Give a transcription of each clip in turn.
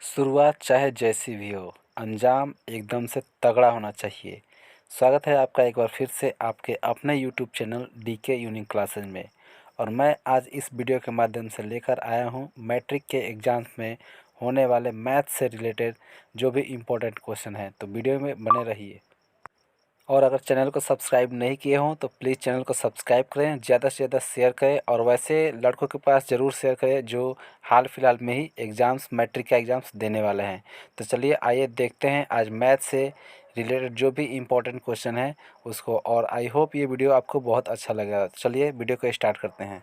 शुरुआत चाहे जैसी भी हो, अंजाम एकदम से तगड़ा होना चाहिए। स्वागत है आपका एक बार फिर से आपके अपने YouTube channel DK unique classes में। और मैं आज इस वीडियो के माध्यम से लेकर आया हूं मैट्रिक के एग्ज़ाम्स में होने वाले मैथ से रिलेटेड जो भी इम्पोर्टेंट क्वेश्चन हैं। तो वीडियो में बने रहिए। और अगर चैनल को सब्सक्राइब नहीं किए हों तो प्लीज़ चैनल को सब्सक्राइब करें, ज़्यादा से ज़्यादा शेयर करें और वैसे लड़कों के पास ज़रूर शेयर करें जो हाल फिलहाल में ही एग्ज़ाम्स मैट्रिक का एग्ज़ाम्स देने वाले हैं। तो चलिए आइए देखते हैं आज मैथ से रिलेटेड जो भी इम्पोर्टेंट क्वेश्चन है उसको। और आई होप ये वीडियो आपको बहुत अच्छा लगेगा। चलिए वीडियो को स्टार्ट करते हैं।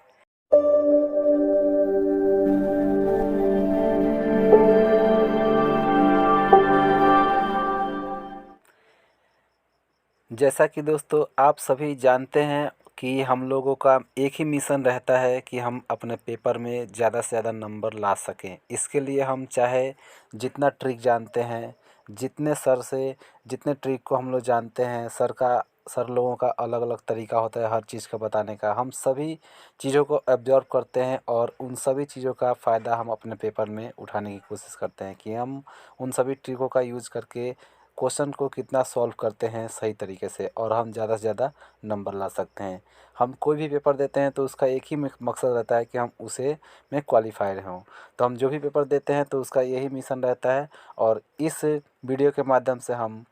जैसा कि दोस्तों आप सभी जानते हैं कि हम लोगों का एक ही मिशन रहता है कि हम अपने पेपर में ज़्यादा से ज़्यादा नंबर ला सकें। इसके लिए हम चाहे जितना ट्रिक जानते हैं, जितने ट्रिक को हम लोग जानते हैं, सर लोगों का अलग अलग तरीका होता है हर चीज़ का बताने का। हम सभी चीज़ों को ऑब्जर्व करते हैं और उन सभी चीज़ों का फ़ायदा हम अपने पेपर में उठाने की कोशिश करते हैं कि हम उन सभी ट्रिकों का यूज़ करके क्वेश्चन को कितना सॉल्व करते हैं सही तरीके से और हम ज़्यादा से ज़्यादा नंबर ला सकते हैं। हम कोई भी पेपर देते हैं तो उसका एक ही मकसद रहता है कि हम उसे में क्वालिफाइड हों। तो हम जो भी पेपर देते हैं तो उसका यही मिशन रहता है। और इस वीडियो के माध्यम से हम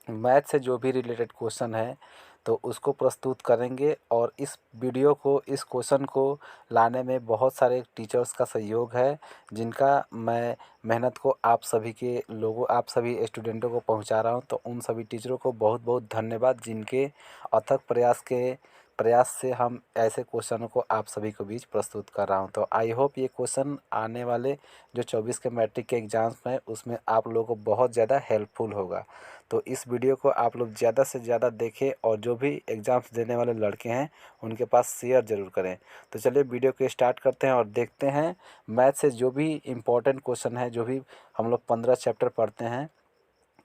मैथ से जो भी रिलेटेड क्वेश्चन है तो उसको प्रस्तुत करेंगे। और इस क्वेश्चन को लाने में बहुत सारे टीचर्स का सहयोग है जिनका मैं मेहनत को आप सभी स्टूडेंटों को पहुंचा रहा हूं। तो उन सभी टीचरों को बहुत बहुत धन्यवाद जिनके अथक प्रयास से हम ऐसे क्वेश्चनों को आप सभी के बीच प्रस्तुत कर रहा हूं। तो आई होप ये क्वेश्चन आने वाले जो 24 के मैट्रिक के एग्ज़ाम्स में उसमें आप लोगों को बहुत ज़्यादा हेल्पफुल होगा। तो इस वीडियो को आप लोग ज़्यादा से ज़्यादा देखें और जो भी एग्ज़ाम्स देने वाले लड़के हैं उनके पास शेयर ज़रूर करें। तो चलिए वीडियो को स्टार्ट करते हैं और देखते हैं मैथ से जो भी इम्पोर्टेंट क्वेश्चन है। जो भी हम लोग 15 चैप्टर पढ़ते हैं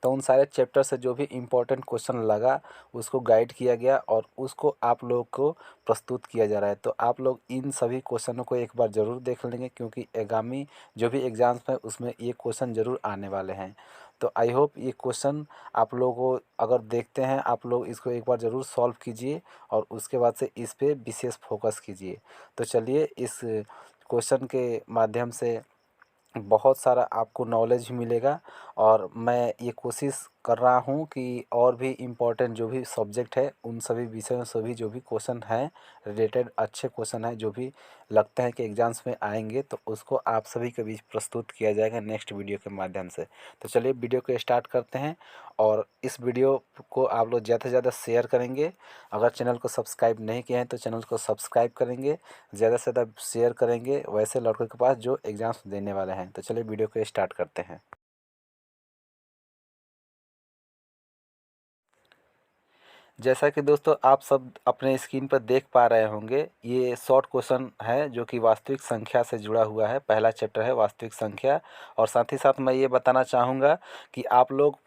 तो उन सारे चैप्टर से जो भी इम्पोर्टेंट क्वेश्चन लगा उसको गाइड किया गया और उसको आप लोग को प्रस्तुत किया जा रहा है। तो आप लोग इन सभी क्वेश्चनों को एक बार ज़रूर देख लेंगे क्योंकि आगामी जो भी एग्ज़ाम्स में उसमें ये क्वेश्चन ज़रूर आने वाले हैं। तो आई होप ये क्वेश्चन आप लोगों को अगर देखते हैं आप लोग इसको एक बार ज़रूर सॉल्व कीजिए और उसके बाद से इस पे विशेष फोकस कीजिए। तो चलिए इस क्वेश्चन के माध्यम से बहुत सारा आपको नॉलेज भी मिलेगा। और मैं ये कोशिश कर रहा हूँ कि और भी इम्पोर्टेंट जो भी सब्जेक्ट है उन सभी विषयों से भी जो भी क्वेश्चन हैं रिलेटेड अच्छे क्वेश्चन हैं जो भी लगते हैं कि एग्ज़ाम्स में आएंगे तो उसको आप सभी के बीच प्रस्तुत किया जाएगा नेक्स्ट वीडियो के माध्यम से। तो चलिए वीडियो को स्टार्ट करते हैं और इस वीडियो को आप लोग ज़्यादा से ज़्यादा शेयर करेंगे। अगर चैनल को सब्सक्राइब नहीं किए हैं तो चैनल को सब्सक्राइब करेंगे, ज़्यादा से ज़्यादा शेयर करेंगे वैसे लड़कों के पास जो एग्ज़ाम्स देने वाले हैं। तो चलिए वीडियो को स्टार्ट करते हैं। जैसा कि दोस्तों आप सब अपने स्क्रीन पर देख पा रहे होंगे ये शॉर्ट क्वेश्चन है जो कि वास्तविक संख्या से जुड़ा हुआ है। पहला चैप्टर है वास्तविक संख्या। और साथ ही साथ मैं ये बताना चाहूँगा कि आप लोग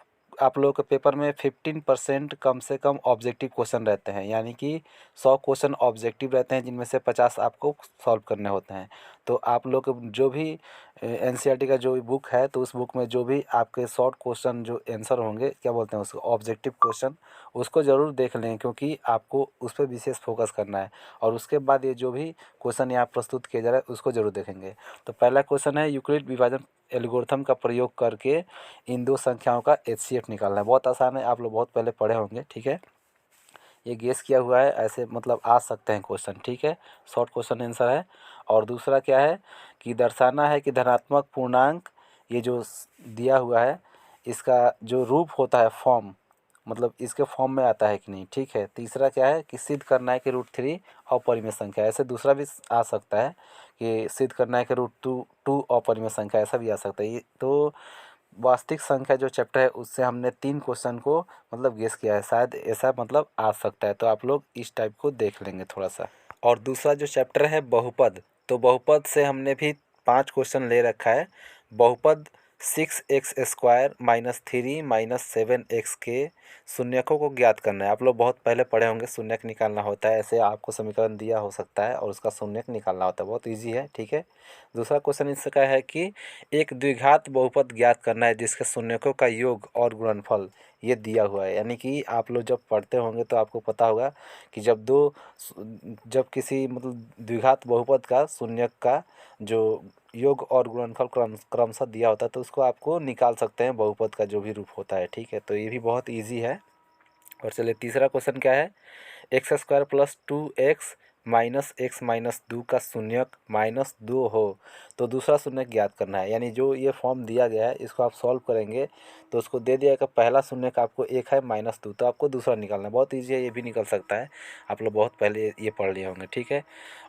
के पेपर में 15% कम से कम ऑब्जेक्टिव क्वेश्चन रहते हैं, यानी कि 100 क्वेश्चन ऑब्जेक्टिव रहते हैं जिनमें से 50 आपको सॉल्व करने होते हैं। तो आप लोग जो भी एनसीईआरटी का जो भी बुक है तो उस बुक में जो भी आपके शॉर्ट क्वेश्चन जो आंसर होंगे क्या बोलते हैं उसको ऑब्जेक्टिव क्वेश्चन उसको ज़रूर देख लें क्योंकि आपको उस पर विशेष फोकस करना है। और उसके बाद ये जो भी क्वेश्चन यहाँ प्रस्तुत किया जा रहा है उसको ज़रूर देखेंगे। तो पहला क्वेश्चन है यूक्लिड विभाजन एल्गोरिथम का प्रयोग करके इन दो संख्याओं का एचसीएफ निकालना है। बहुत आसान है, आप लोग बहुत पहले पढ़े होंगे। ठीक है, ये गेस किया हुआ है, ऐसे मतलब आ सकते हैं क्वेश्चन। ठीक है, शॉर्ट क्वेश्चन आंसर है। और दूसरा क्या है कि दर्शाना है कि धनात्मक पूर्णांक ये जो दिया हुआ है इसका जो रूप होता है फॉर्म, मतलब इसके फॉर्म में आता है कि नहीं। ठीक है, तीसरा क्या है कि सिद्ध करना है कि √3 अपरिमेय संख्या। ऐसे दूसरा भी आ सकता है कि सिद्ध करना है कि √2 अपरिमेय संख्या, ऐसा भी आ सकता है। ये तो वास्तविक संख्या जो चैप्टर है उससे हमने 3 क्वेश्चन को मतलब गेस किया है, शायद ऐसा मतलब आ सकता है। तो आप लोग इस टाइप को देख लेंगे थोड़ा सा। और दूसरा जो चैप्टर है बहुपद, तो बहुपद से हमने भी 5 क्वेश्चन ले रखा है। बहुपद 6x² - 3 - 7x के शून्यकों को ज्ञात करना है। आप लोग बहुत पहले पढ़े होंगे शून्यक निकालना होता है, ऐसे आपको समीकरण दिया हो सकता है और उसका शून्यक निकालना होता है। बहुत ईजी है। ठीक है, दूसरा क्वेश्चन इसका है कि एक द्विघात बहुपद ज्ञात करना है जिसके शून्यकों का योग और गुणनफल ये दिया हुआ है। यानी कि आप लोग जब पढ़ते होंगे तो आपको पता होगा कि जब किसी मतलब द्विघात बहुपद का शून्यक का जो योग और गुणनफल क्रमशः दिया होता है तो उसको आपको निकाल सकते हैं बहुपद का जो भी रूप होता है। ठीक है, तो ये भी बहुत ईजी है। और चलिए तीसरा क्वेश्चन क्या है, x square plus 2x minus x minus 2 का शून्यक -2 हो तो दूसरा शून्यक ज्ञात करना है। यानी जो ये फॉर्म दिया गया है इसको आप सॉल्व करेंगे तो उसको दे दिया कि पहला शून्यक आपको 1 है -2, तो आपको दूसरा निकालना है। बहुत ईजी है, ये भी निकल सकता है, आप लोग बहुत पहले ये पढ़ लिए होंगे। ठीक है,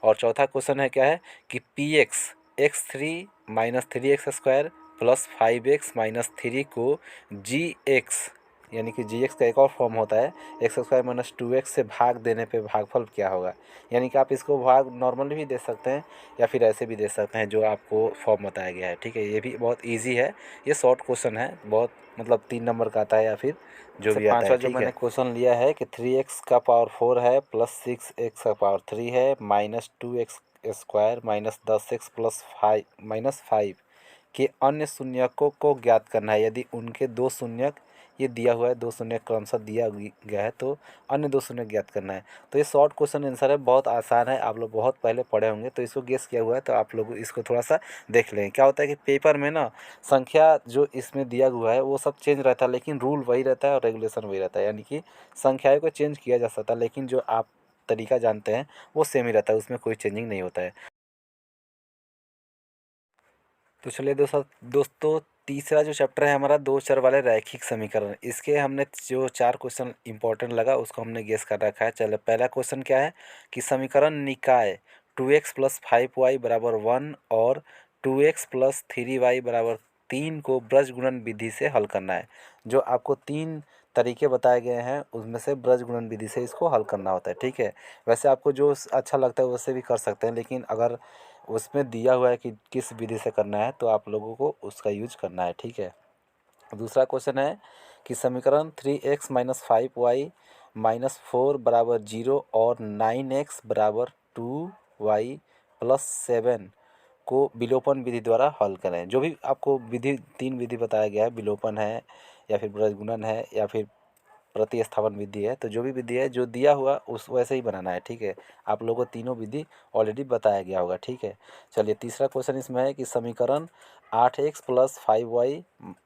और चौथा क्वेश्चन है क्या है कि P x x3 minus 3x square plus 5x minus 3 को जी एक्स यानी कि जी एक्स का एक और फॉर्म होता है एक्स स्क्वायर माइनस 2x से भाग देने पे भागफल क्या होगा। यानी कि आप इसको भाग नॉर्मली भी दे सकते हैं या फिर ऐसे भी दे सकते हैं जो आपको फॉर्म बताया गया है। ठीक है, ये भी बहुत इजी है, ये शॉर्ट क्वेश्चन है, बहुत मतलब 3 नंबर का आता है या फिर जो भी आता है। पांचवा जो मैंने क्वेश्चन लिया है कि 3x का पावर 4 है प्लस 6x का पावर 3 है minus 2x square minus 10x plus 5 के अन्य शून्यकों को ज्ञात करना है। यदि उनके दो शून्यक ये दिया हुआ है, दो शून्यक क्रमशः दिया गया है तो अन्य दो शून्यक ज्ञात करना है। तो ये शॉर्ट क्वेश्चन आंसर है, बहुत आसान है, आप लोग बहुत पहले पढ़े होंगे तो इसको गेस किया हुआ है। तो आप लोग इसको थोड़ा सा देख लें। क्या होता है कि पेपर में ना संख्या जो इसमें दिया हुआ है वो सब चेंज रहता है लेकिन रूल वही रहता है और रेगुलेशन वही रहता है। यानी कि संख्याओं को चेंज किया जा सकता है लेकिन जो आप तरीका जानते हैं वो सेम ही रहता है, उसमें कोई चेंजिंग नहीं होता है। तो चलिए दोस्तों तीसरा जो चैप्टर है हमारा दो चर वाले रैखिक समीकरण, इसके हमने जो 4 क्वेश्चन इंपॉर्टेंट लगा उसको हमने गेस कर रखा है। चलो पहला क्वेश्चन क्या है कि समीकरण निकाय 2x प्लस 5y बराबर 1 और 2x प्लस 3y बराबर 3 को ब्रज गुणन विधि से हल करना है। जो आपको 3 तरीके बताए गए हैं उसमें से ब्रज गुणन विधि से इसको हल करना होता है। ठीक है, वैसे आपको जो अच्छा लगता है वैसे भी कर सकते हैं लेकिन अगर उसमें दिया हुआ है कि किस विधि से करना है तो आप लोगों को उसका यूज करना है। ठीक है, दूसरा क्वेश्चन है कि समीकरण 3x माइनस 5y माइनस 4 बराबर 0 और 9x बराबर 2y प्लस 7 को विलोपन विधि द्वारा हल करें। जो भी आपको विधि 3 विधि बताया गया है, विलोपन है या फिर ब्रजगुणन है या फिर प्रतिस्थापन विधि है, तो जो भी विधि है जो दिया हुआ उस वैसे ही बनाना है। ठीक है, आप लोगों को तीनों विधि ऑलरेडी बताया गया होगा। ठीक है, चलिए तीसरा क्वेश्चन इसमें है कि समीकरण 8x प्लस 5y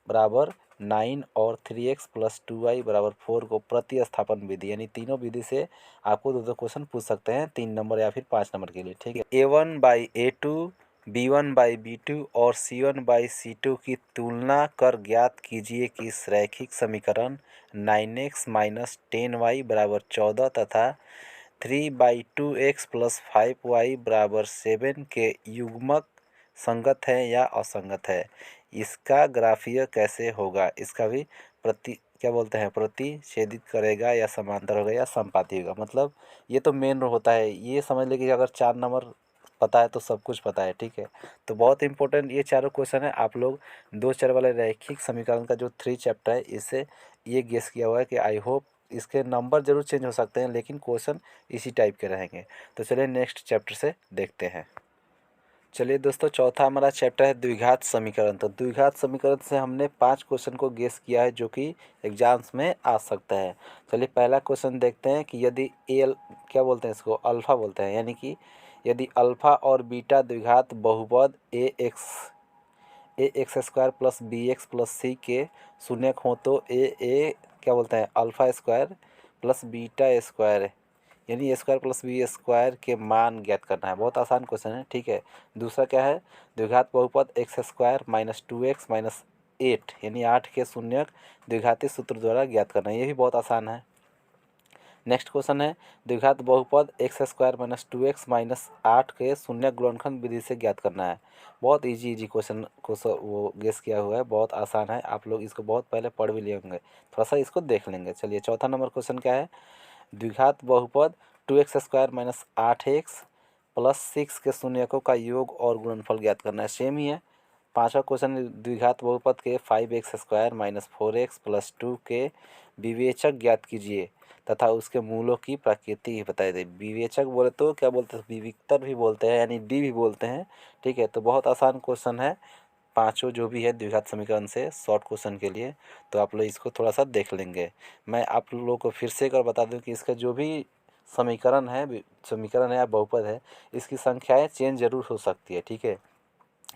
बराबर 9 और 3x प्लस 2y बराबर 4 को प्रतिस्थापन विधि यानी तीनों विधि से आपको दो दो क्वेश्चन पूछ सकते हैं 3 नंबर या फिर 5 नंबर के लिए। ठीक है, A1/A2 B1/B2 और C1/C2 की तुलना कर ज्ञात कीजिए कि इस रैखिक समीकरण 9x माइनस 10y बराबर 14 तथा 3/2x प्लस 5y बराबर 7 के युग्मक संगत है या असंगत है। इसका ग्राफीय कैसे होगा, इसका भी क्या बोलते हैं प्रतिच्छेदित करेगा या समांतर होगा या संपाती होगा। मतलब ये तो मेन होता है, ये समझ लीजिए कि अगर 4 नंबर पता है तो सब कुछ पता है। ठीक है, तो बहुत इंपॉर्टेंट ये चारों क्वेश्चन है। आप लोग दो चर वाले रैखिक समीकरण का जो 3 चैप्टर है इससे ये गेस किया हुआ है कि आई होप इसके नंबर जरूर चेंज हो सकते हैं लेकिन क्वेश्चन इसी टाइप के रहेंगे। तो चलिए नेक्स्ट चैप्टर से देखते हैं। चलिए दोस्तों चौथा हमारा चैप्टर है द्विघात समीकरण। तो द्विघात समीकरण से हमने 5 क्वेश्चन को गेस किया है जो कि एग्जाम्स में आ सकता है। चलिए पहला क्वेश्चन देखते हैं कि यदि क्या बोलते हैं इसको अल्फ़ा बोलते हैं, यानी कि यदि अल्फ़ा और बीटा द्विघात बहुपद A X square plus B X plus C के शून्यक हों तो ए क्या बोलते हैं alpha square plus beta square यानी A square plus B square के मान ज्ञात करना है। बहुत आसान क्वेश्चन है। ठीक है, दूसरा क्या है द्विघात बहुपद x square minus 2x minus 8 यानी 8 के शून्यक द्विघाती सूत्र द्वारा ज्ञात करना है, ये भी बहुत आसान है। नेक्स्ट क्वेश्चन है द्विघात बहुपद x square minus 2x minus 8 के शून्यक गुणनखंड विधि से ज्ञात करना है। बहुत इजी क्वेश्चन को वो गेस किया हुआ है, बहुत आसान है, आप लोग इसको बहुत पहले पढ़ भी लिए होंगे, थोड़ा सा इसको देख लेंगे। चलिए चौथा नंबर क्वेश्चन क्या है द्विघात बहुपद 2x square minus 8x plus 6 के शून्यकों का योग और गुणनफल ज्ञात करना है। सेम ही है, पाँचवा क्वेश्चन, द्विघात बहुपद के 5x² - 4x + 2 के विवेचक ज्ञात कीजिए तथा उसके मूलों की प्रकृति बताई दे। विवेचक बोले तो क्या बोलते हैं, विविक्तर भी बोलते हैं, यानी डी भी बोलते हैं। ठीक है, तो बहुत आसान क्वेश्चन है, पांचों जो भी है द्विघात समीकरण से शॉर्ट क्वेश्चन के लिए। तो आप लोग इसको थोड़ा सा देख लेंगे। मैं आप लोगों को फिर से एक बार बता दूं कि इसका जो भी समीकरण है या बहुपद है, इसकी संख्याएं चेंज जरूर हो सकती है। ठीक है,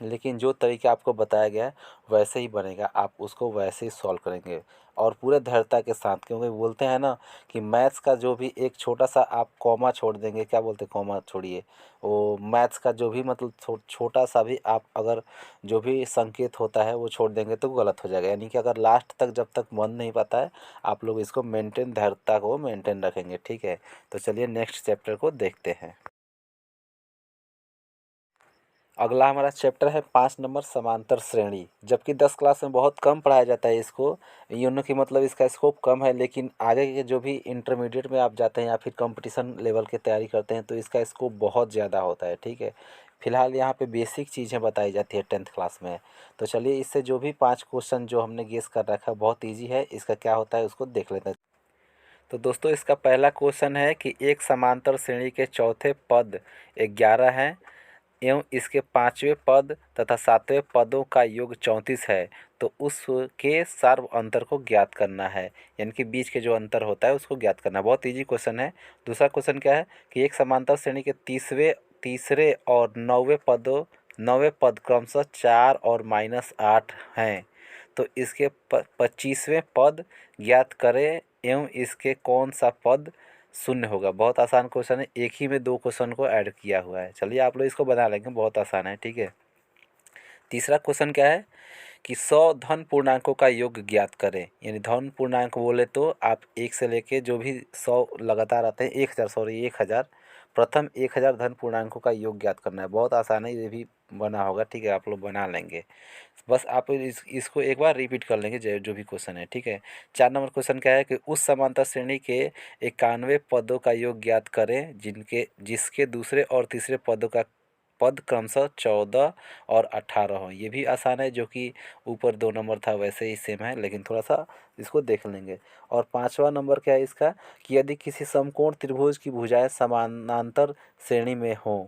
लेकिन जो तरीका आपको बताया गया है वैसे ही बनेगा, आप उसको वैसे ही सॉल्व करेंगे और पूरे दृढ़ता के साथ। क्योंकि बोलते हैं ना कि मैथ्स का जो भी एक छोटा सा आप कॉमा छोड़ देंगे, क्या बोलते हैं, कॉमा छोड़िए, वो मैथ्स का जो भी मतलब छोटा सा भी आप अगर जो भी संकेत होता है वो छोड़ देंगे तो गलत हो जाएगा। यानी कि अगर लास्ट तक जब तक बन नहीं पाता है, आप लोग इसको मेंटेन, दृढ़ता को मेंटेन रखेंगे। ठीक है, तो चलिए नेक्स्ट चैप्टर को देखते हैं। अगला हमारा चैप्टर है 5 नंबर, समांतर श्रेणी। जबकि 10 क्लास में बहुत कम पढ़ाया जाता है इसको, यूँ कि मतलब इसका स्कोप कम है, लेकिन आगे के जो भी इंटरमीडिएट में आप जाते हैं या फिर कंपटीशन लेवल की तैयारी करते हैं तो इसका स्कोप बहुत ज़्यादा होता है। ठीक है, फिलहाल यहाँ पे बेसिक चीज़ें बताई जाती है 10th क्लास में। तो चलिए इससे जो भी 5 क्वेश्चन जो हमने गेस कर रखा है बहुत ईजी है, इसका क्या होता है उसको देख लेते हैं। तो दोस्तों इसका पहला क्वेश्चन है कि एक समांतर श्रेणी के चौथे पद 11 हैं एवं इसके पांचवें पद तथा सातवें पदों का योग 34 है, तो उसके सार्व अंतर को ज्ञात करना है। यानी कि बीच के जो अंतर होता है उसको ज्ञात करना है। बहुत इजी क्वेश्चन है। दूसरा क्वेश्चन क्या है कि एक समांतर श्रेणी के तीसरे और नौवें पद क्रमशः 4 और -8 हैं, तो इसके 25वें पद ज्ञात करें एवं इसके कौन सा पद शून्य होगा। बहुत आसान क्वेश्चन है, एक ही में दो क्वेश्चन को ऐड किया हुआ है। चलिए आप लोग इसको बना लेंगे, बहुत आसान है। ठीक है, तीसरा क्वेश्चन क्या है कि 100 धन पूर्णांकों का योग ज्ञात करें। यानी धन पूर्णांक बोले तो आप एक से लेके जो भी 100 लगातार आते हैं, 1000 प्रथम 1000 धन पूर्णांकों का योग ज्ञात करना है। बहुत आसान है, ये भी बना होगा। ठीक है, आप लोग बना लेंगे। बस आप इसको एक बार रिपीट कर लेंगे जो भी क्वेश्चन है। ठीक है, 4 नंबर क्वेश्चन क्या है कि उस समांतर श्रेणी के 91 पदों का योग ज्ञात करें जिसके दूसरे और तीसरे पदों का पद क्रमशः 14 और 18 हो। ये भी आसान है, जो कि ऊपर 2 नंबर था वैसे ही सेम है, लेकिन थोड़ा सा इसको देख लेंगे। और 5वां नंबर क्या है इसका कि यदि किसी समकोण त्रिभुज की भुजाएं समानांतर श्रेणी में हों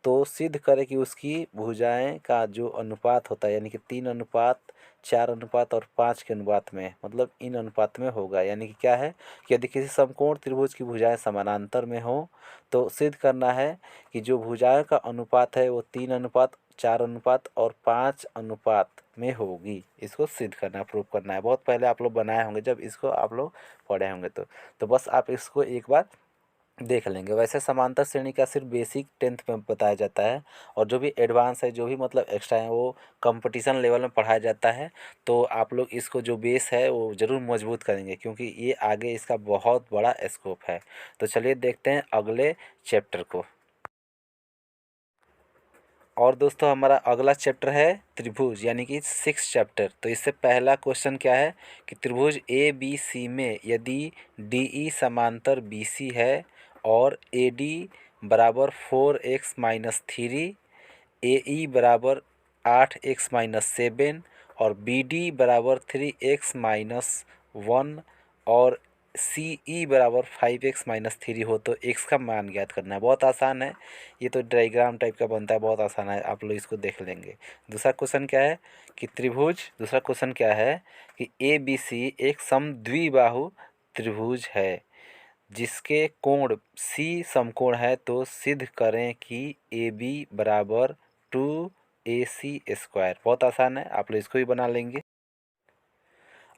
तो सिद्ध करें कि उसकी भुजाएं का जो अनुपात होता है, यानी कि 3 अनुपात 4 अनुपात और 5 के अनुपात में, मतलब इन अनुपात में होगा। यानी कि क्या है कि यदि किसी समकोण त्रिभुज की भुजाएं समानांतर में हो तो सिद्ध करना है कि जो भुजाएं का अनुपात है वो 3 अनुपात 4 अनुपात और 5 अनुपात में होगी। इसको सिद्ध करना, प्रूव करना है। बहुत पहले आप लोग बनाए होंगे जब इसको आप लोग पढ़े होंगे तो बस आप इसको एक बार देख लेंगे। वैसे समांतर श्रेणी का सिर्फ बेसिक 10th में बताया जाता है, और जो भी एडवांस है, जो भी मतलब एक्स्ट्रा है, वो कंपटीशन लेवल में पढ़ाया जाता है। तो आप लोग इसको जो बेस है वो ज़रूर मजबूत करेंगे, क्योंकि ये आगे इसका बहुत बड़ा स्कोप है। तो चलिए देखते हैं अगले चैप्टर को। और दोस्तों हमारा अगला चैप्टर है त्रिभुज, यानी कि 6th चैप्टर। तो इससे पहला क्वेश्चन क्या है कि त्रिभुज ए बी सी में यदि डी ई समांतर बी सी है और ए डी बराबर 4x-3, ए ई बराबर 8x-7 और बी डी बराबर 3x-1 और सी ई बराबर 5x-3 हो तो x का मान ज्ञात करना है। बहुत आसान है, ये तो डायग्राम टाइप का बनता है, बहुत आसान है, आप लोग इसको देख लेंगे। दूसरा क्वेश्चन क्या है कि दूसरा क्वेश्चन क्या है कि ए बी सी एक समद्विबाहु त्रिभुज है जिसके कोण सी समकोण है, तो सिद्ध करें कि ए बी बराबर 2AC²। बहुत आसान है, आप लोग इसको भी बना लेंगे।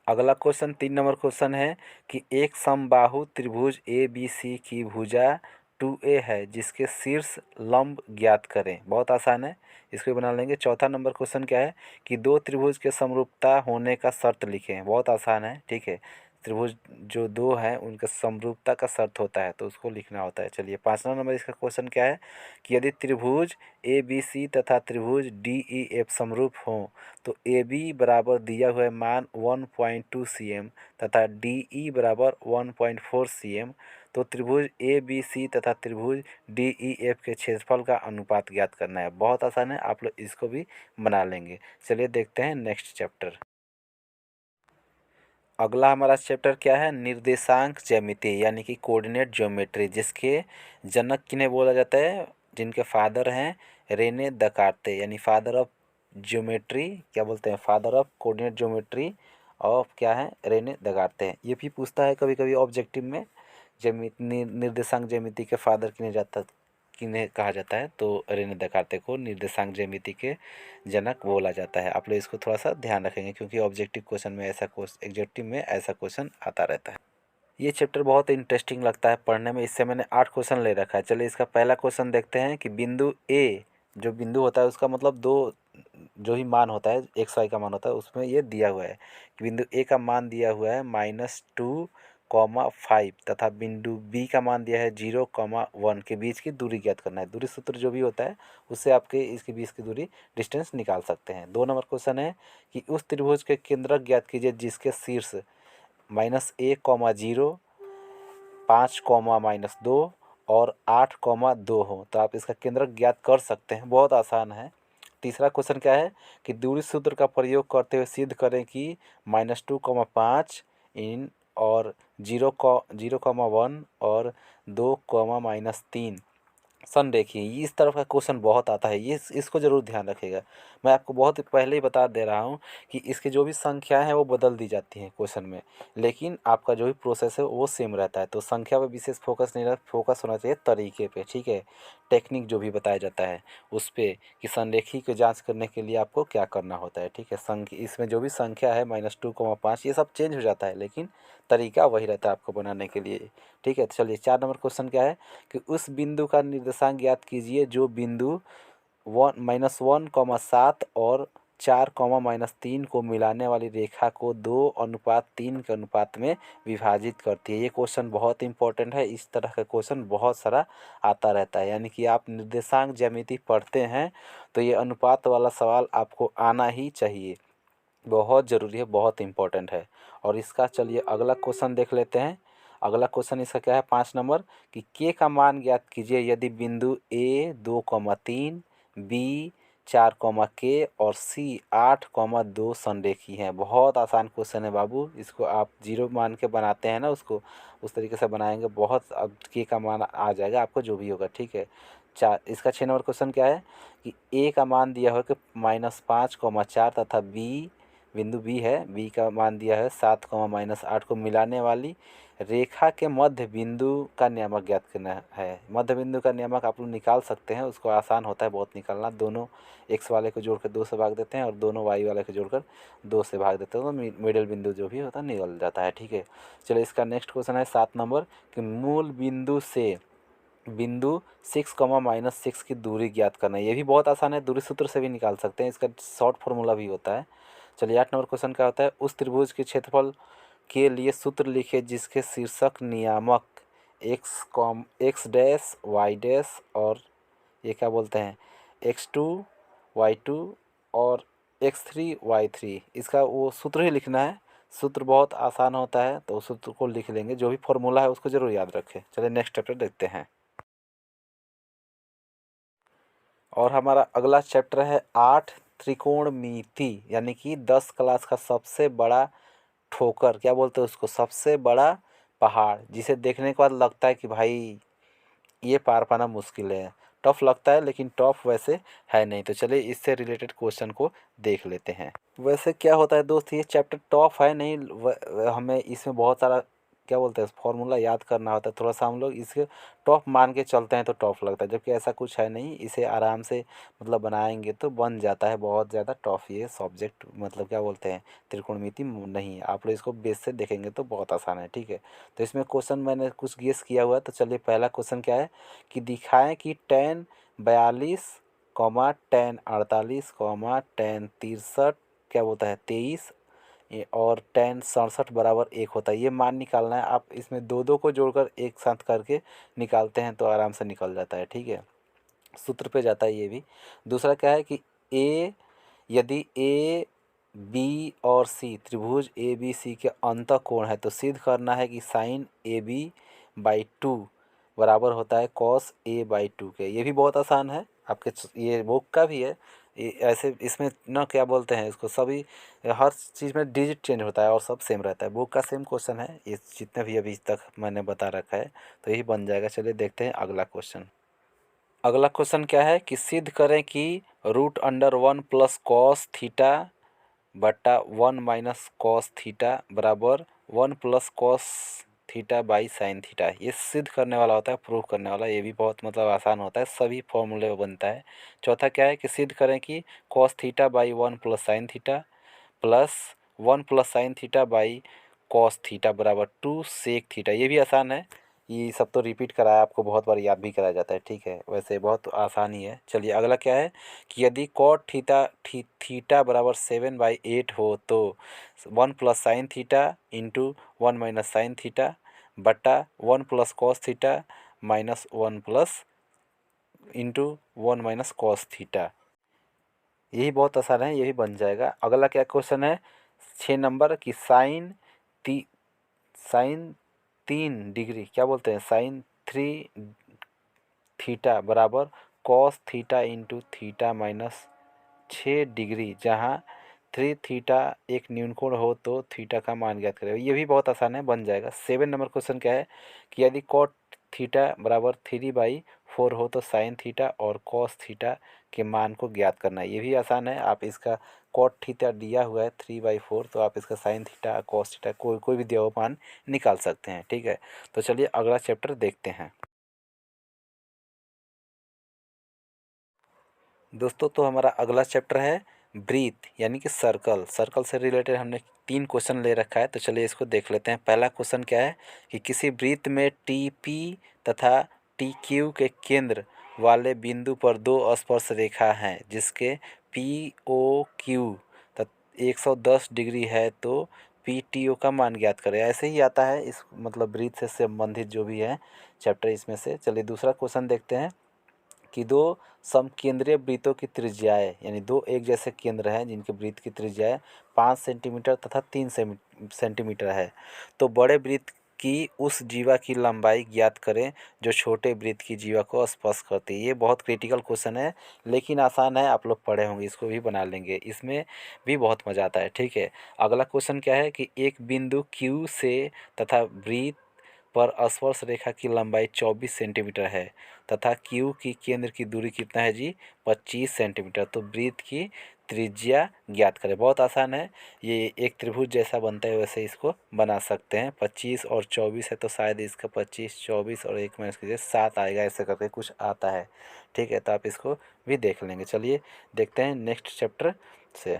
अगला क्वेश्चन 3 नंबर क्वेश्चन है कि एक समबाहु त्रिभुज ए बी सी की भुजा 2A है जिसके शीर्ष लंब ज्ञात करें। बहुत आसान है, इसको भी बना लेंगे। चौथा नंबर क्वेश्चन क्या है कि दो त्रिभुज के समरूपता होने का शर्त लिखें। बहुत आसान है। ठीक है, त्रिभुज जो दो हैं उनका समरूपता का शर्त होता है, तो उसको लिखना होता है। चलिए 5वां नंबर इसका क्वेश्चन क्या है कि यदि त्रिभुज ए बी सी तथा त्रिभुज डी ई एफ समरूप हों तो ए बी बराबर दिया हुआ मान 1.2 cm तथा डी ई बराबर 1.4 cm, तो त्रिभुज ए बी सी तथा त्रिभुज डी ई एफ के क्षेत्रफल का अनुपात ज्ञात करना है। बहुत आसान है, आप लोग इसको भी बना लेंगे। चलिए देखते हैं नेक्स्ट चैप्टर। अगला हमारा चैप्टर क्या है, निर्देशांक ज्यामिति यानी कि कोऑर्डिनेट ज्योमेट्री, जिसके जनक किन्हें बोला जाता है, जिनके फादर हैं रेने दकार्ते, यानी फादर ऑफ ज्योमेट्री, क्या बोलते हैं, father of coordinate geometry of क्या है, रेने दकार्ते हैं। ये भी पूछता है कभी कभी ऑब्जेक्टिव में, निर्देशांक ज्यामिति के फादर किन्हें कहा जाता है, तो रेने दकार्ते को निर्देशांक ज्यामिति के जनक बोला जाता है। आप लोग इसको थोड़ा सा ध्यान रखेंगे क्योंकि ऑब्जेक्टिव क्वेश्चन में एग्जेक्टिव में ऐसा क्वेश्चन आता रहता है। ये चैप्टर बहुत इंटरेस्टिंग लगता है पढ़ने में। इससे मैंने 8 क्वेश्चन ले रखा है। चलिए इसका पहला क्वेश्चन देखते हैं कि बिंदु ए, जो बिंदु होता है उसका मतलब दो जो ही मान होता है, एक्स वाई का मान होता है, उसमें ये दिया हुआ है कि बिंदु ए का मान दिया हुआ है -2,5 तथा बिंदु बी का मान दिया है 0,1 के बीच की दूरी ज्ञात करना है। दूरी सूत्र जो भी होता है उससे आपके इसके बीच की दूरी डिस्टेंस निकाल सकते हैं। 2 नंबर क्वेश्चन है कि उस त्रिभुज के केंद्रक ज्ञात कीजिए जिसके शीर्ष -1,0 5,-2 और 8,2 हो। तो आप इसका केंद्रक ज्ञात कर सकते हैं, बहुत आसान है। तीसरा क्वेश्चन क्या है कि दूरी सूत्र का प्रयोग करते हुए सिद्ध करें कि -2,5 इन और 0,1 और 2, -3 संरेखीय। इस तरफ का क्वेश्चन बहुत आता है, ये इसको ज़रूर ध्यान रखिएगा। मैं आपको बहुत पहले ही बता दे रहा हूँ कि इसकी जो भी संख्याएं हैं वो बदल दी जाती हैं क्वेश्चन में, लेकिन आपका जो भी प्रोसेस है वो सेम रहता है। तो संख्या पर विशेष फोकस नहीं रहता, फोकस होना चाहिए तरीके पे, ठीक है। टेक्निक जो भी बताया जाता है उस पर कि संरेखी की जाँच करने के लिए आपको क्या करना होता है, ठीक है। इसमें जो भी संख्या है -2,5 ये सब चेंज हो जाता है, लेकिन तरीका वही रहता है आपको बनाने के लिए, ठीक है। तो चलिए 4 नंबर क्वेश्चन क्या है कि उस बिंदु का निर्देशांक ज्ञात कीजिए जो बिंदु -1,7 और 4, -3 को मिलाने वाली रेखा को 2:3 के अनुपात में विभाजित करती है। ये क्वेश्चन बहुत इंपॉर्टेंट है। इस तरह का क्वेश्चन बहुत सारा आता रहता है, यानी कि आप निर्देशांक ज्यामिति पढ़ते हैं तो ये अनुपात वाला सवाल आपको आना ही चाहिए, बहुत ज़रूरी है, बहुत इंपॉर्टेंट है। और इसका चलिए अगला क्वेश्चन देख लेते हैं। अगला क्वेश्चन इसका क्या है, 5 नंबर कि के का मान ज्ञात कीजिए यदि बिंदु ए 2,3, बी 4, और सी 8,2 संरेखी हैं। बहुत आसान क्वेश्चन है बाबू, इसको आप जीरो मान के बनाते हैं ना, उसको उस तरीके से बनाएंगे, बहुत अब के का मान आ जाएगा आपको जो भी होगा, ठीक है। इसका 6 नंबर क्वेश्चन क्या है कि ए का मान दिया हो कि -5,4 तथा बिंदु बी है, बी का मान दिया है 7, -8 को मिलाने वाली रेखा के मध्य बिंदु का नियामक ज्ञात करना है। मध्य बिंदु का नियामक आप लोग निकाल सकते हैं, उसको आसान होता है बहुत निकालना। दोनों एक्स वाले को जोड़कर 2 से भाग देते हैं और दोनों वाई वाले को जोड़कर 2 से भाग देते हैं, तो मिडिल बिंदु जो भी होता है निकल जाता है, ठीक है। चलिए इसका नेक्स्ट क्वेश्चन है 7 नंबर कि मूल बिंदु से बिंदु 6, -6 की दूरी ज्ञात करना है। ये भी बहुत आसान है, दूरी सूत्र से भी निकाल सकते हैं, इसका शॉर्ट फॉर्मूला भी होता है। चलिए 8 नंबर क्वेश्चन क्या होता है, उस त्रिभुज के क्षेत्रफल के लिए सूत्र लिखे जिसके शीर्षक नियामक एक्स डैश वाई डैश और ये क्या बोलते हैं x2 y2 और x3 y3, इसका वो सूत्र ही लिखना है। सूत्र बहुत आसान होता है, तो उस सूत्र को लिख लेंगे, जो भी फॉर्मूला है उसको ज़रूर याद रखें। चलिए नेक्स्ट चैप्टर देखते हैं। और हमारा अगला चैप्टर है 8 त्रिकोणमिति, यानी कि 10 क्लास का सबसे बड़ा ठोकर, क्या बोलते हैं उसको, सबसे बड़ा पहाड़, जिसे देखने के बाद लगता है कि भाई ये पार पाना मुश्किल है, टफ लगता है, लेकिन टफ वैसे है नहीं। तो चलिए इससे रिलेटेड क्वेश्चन को देख लेते हैं। वैसे क्या होता है दोस्त, ये चैप्टर टफ है नहीं, हमें इसमें बहुत सारा क्या बोलते हैं फॉर्मूला याद करना होता है, थोड़ा सा हम लोग इसके टफ मान के चलते हैं तो टफ लगता है, जबकि ऐसा कुछ है नहीं, इसे आराम से मतलब बनाएंगे तो बन जाता है। बहुत ज़्यादा टफ ये सब्जेक्ट मतलब क्या बोलते हैं त्रिकोणमिति नहीं है, आप लोग इसको बेस से देखेंगे तो बहुत आसान है, ठीक है। तो इसमें क्वेश्चन मैंने कुछ गेस किया हुआ है, तो चलिए पहला क्वेश्चन क्या है कि दिखाएं कि tan 42, tan 48, tan 63 क्या बोलता है 23 और tan 67 बराबर 1 होता है। ये मान निकालना है, आप इसमें दो दो को जोड़कर एक साथ करके निकालते हैं तो आराम से निकल जाता है, ठीक है। सूत्र पे जाता है ये भी। दूसरा क्या है कि ए यदि ए बी और सी त्रिभुज ए बी सी के अंतः कोण है तो सिद्ध करना है कि साइन ए बी 2 बराबर होता है cos A/2 के। ये भी बहुत आसान है, आपके ये बुक का भी है। ऐसे इसमें ना क्या बोलते हैं इसको, सभी हर चीज़ में डिजिट चेंज होता है और सब सेम रहता है। बुक का सेम क्वेश्चन है ये, जितने भी अभी तक मैंने बता रखा है, तो यही बन जाएगा। चलिए देखते हैं अगला क्वेश्चन। अगला क्वेश्चन क्या है कि सिद्ध करें कि √1 प्लस कॉस थीटा बटा 1 माइनस कॉस थीटा बराबर 1 plus cos theta by sine theta. ये सिद्ध करने वाला होता है, प्रूव करने वाला। ये भी बहुत मतलब आसान होता है, सभी फॉर्मूले बनता है। चौथा क्या है कि सिद्ध करें कि cos theta by 1 plus sine theta plus 1 plus sine theta by cos theta बराबर 2 सेक थीटा। ये भी आसान है, ये सब तो रिपीट कराया आपको, बहुत बार याद भी कराया जाता है। ठीक है, वैसे बहुत आसान ही है। चलिए अगला क्या है कि यदि कॉट थीटा बराबर 7/8 हो तो 1 plus sine theta into 1 minus sine theta बटा 1 plus cos theta minus 1 plus into 1 minus cos theta. यही बहुत आसान है, यही बन जाएगा। अगला क्या क्वेश्चन है 6 नंबर की साइन 3 डिग्री, क्या बोलते हैं, साइन 3 थीटा बराबर cos theta into theta minus 6 degree, जहाँ 3 थीटा एक न्यूनकोण हो तो थीटा का मान ज्ञात करें। ये भी बहुत आसान है, बन जाएगा। 7 नंबर क्वेश्चन क्या है कि यदि कॉट थीटा बराबर 3/4 हो तो साइन थीटा और कॉस थीटा के मान को ज्ञात करना है। ये भी आसान है, आप इसका कॉट थीटा दिया हुआ है 3/4, तो आप इसका साइन थीटा कॉस थीटा कोई कोई भी दिया हुआ मान निकाल सकते हैं। ठीक है, तो चलिए अगला चैप्टर देखते हैं दोस्तों। तो हमारा अगला चैप्टर है ब्रीथ यानी कि सर्कल। सर्कल से रिलेटेड हमने 3 क्वेश्चन ले रखा है, तो चलिए इसको देख लेते हैं। पहला क्वेश्चन क्या है कि किसी वृत्त में टी पी तथा टी क्यू के केंद्र वाले बिंदु पर 2 स्पर्श रेखा हैं जिसके पी ओ क्यू 110 डिग्री है, तो पी टी ओ का मान ज्ञात करें। ऐसे ही आता है इस मतलब ब्रीथ से संबंधित जो भी है चैप्टर इसमें से। चलिए दूसरा क्वेश्चन देखते हैं कि दो समकेंद्रीय वृत्तों की त्रिज्याएं, यानी दो एक जैसे केंद्र हैं जिनके वृत्त की त्रिज्याएं 5 सेंटीमीटर तथा 3 सेंटीमीटर है, तो बड़े वृत्त की उस जीवा की लंबाई ज्ञात करें जो छोटे वृत्त की जीवा को स्पर्श करती है। ये बहुत क्रिटिकल क्वेश्चन है, लेकिन आसान है, आप लोग पढ़े होंगे, इसको भी बना लेंगे, इसमें भी बहुत मज़ा आता है। ठीक है, अगला क्वेश्चन क्या है कि एक बिंदु Q से तथा वृत्त पर स्पर्श रेखा की लंबाई 24 सेंटीमीटर है तथा क्यू की केंद्र की दूरी कितना है जी, 25 सेंटीमीटर, तो वृत्त की त्रिज्या ज्ञात करें। बहुत आसान है, ये एक त्रिभुज जैसा बनता है, वैसे इसको बना सकते हैं। 25 और 24 है तो शायद इसका 25 24 और 1 माइनस कीजिए 7 आएगा, ऐसे करके कुछ आता है। ठीक है, तो आप इसको भी देख लेंगे। चलिए देखते हैं नेक्स्ट चैप्टर से।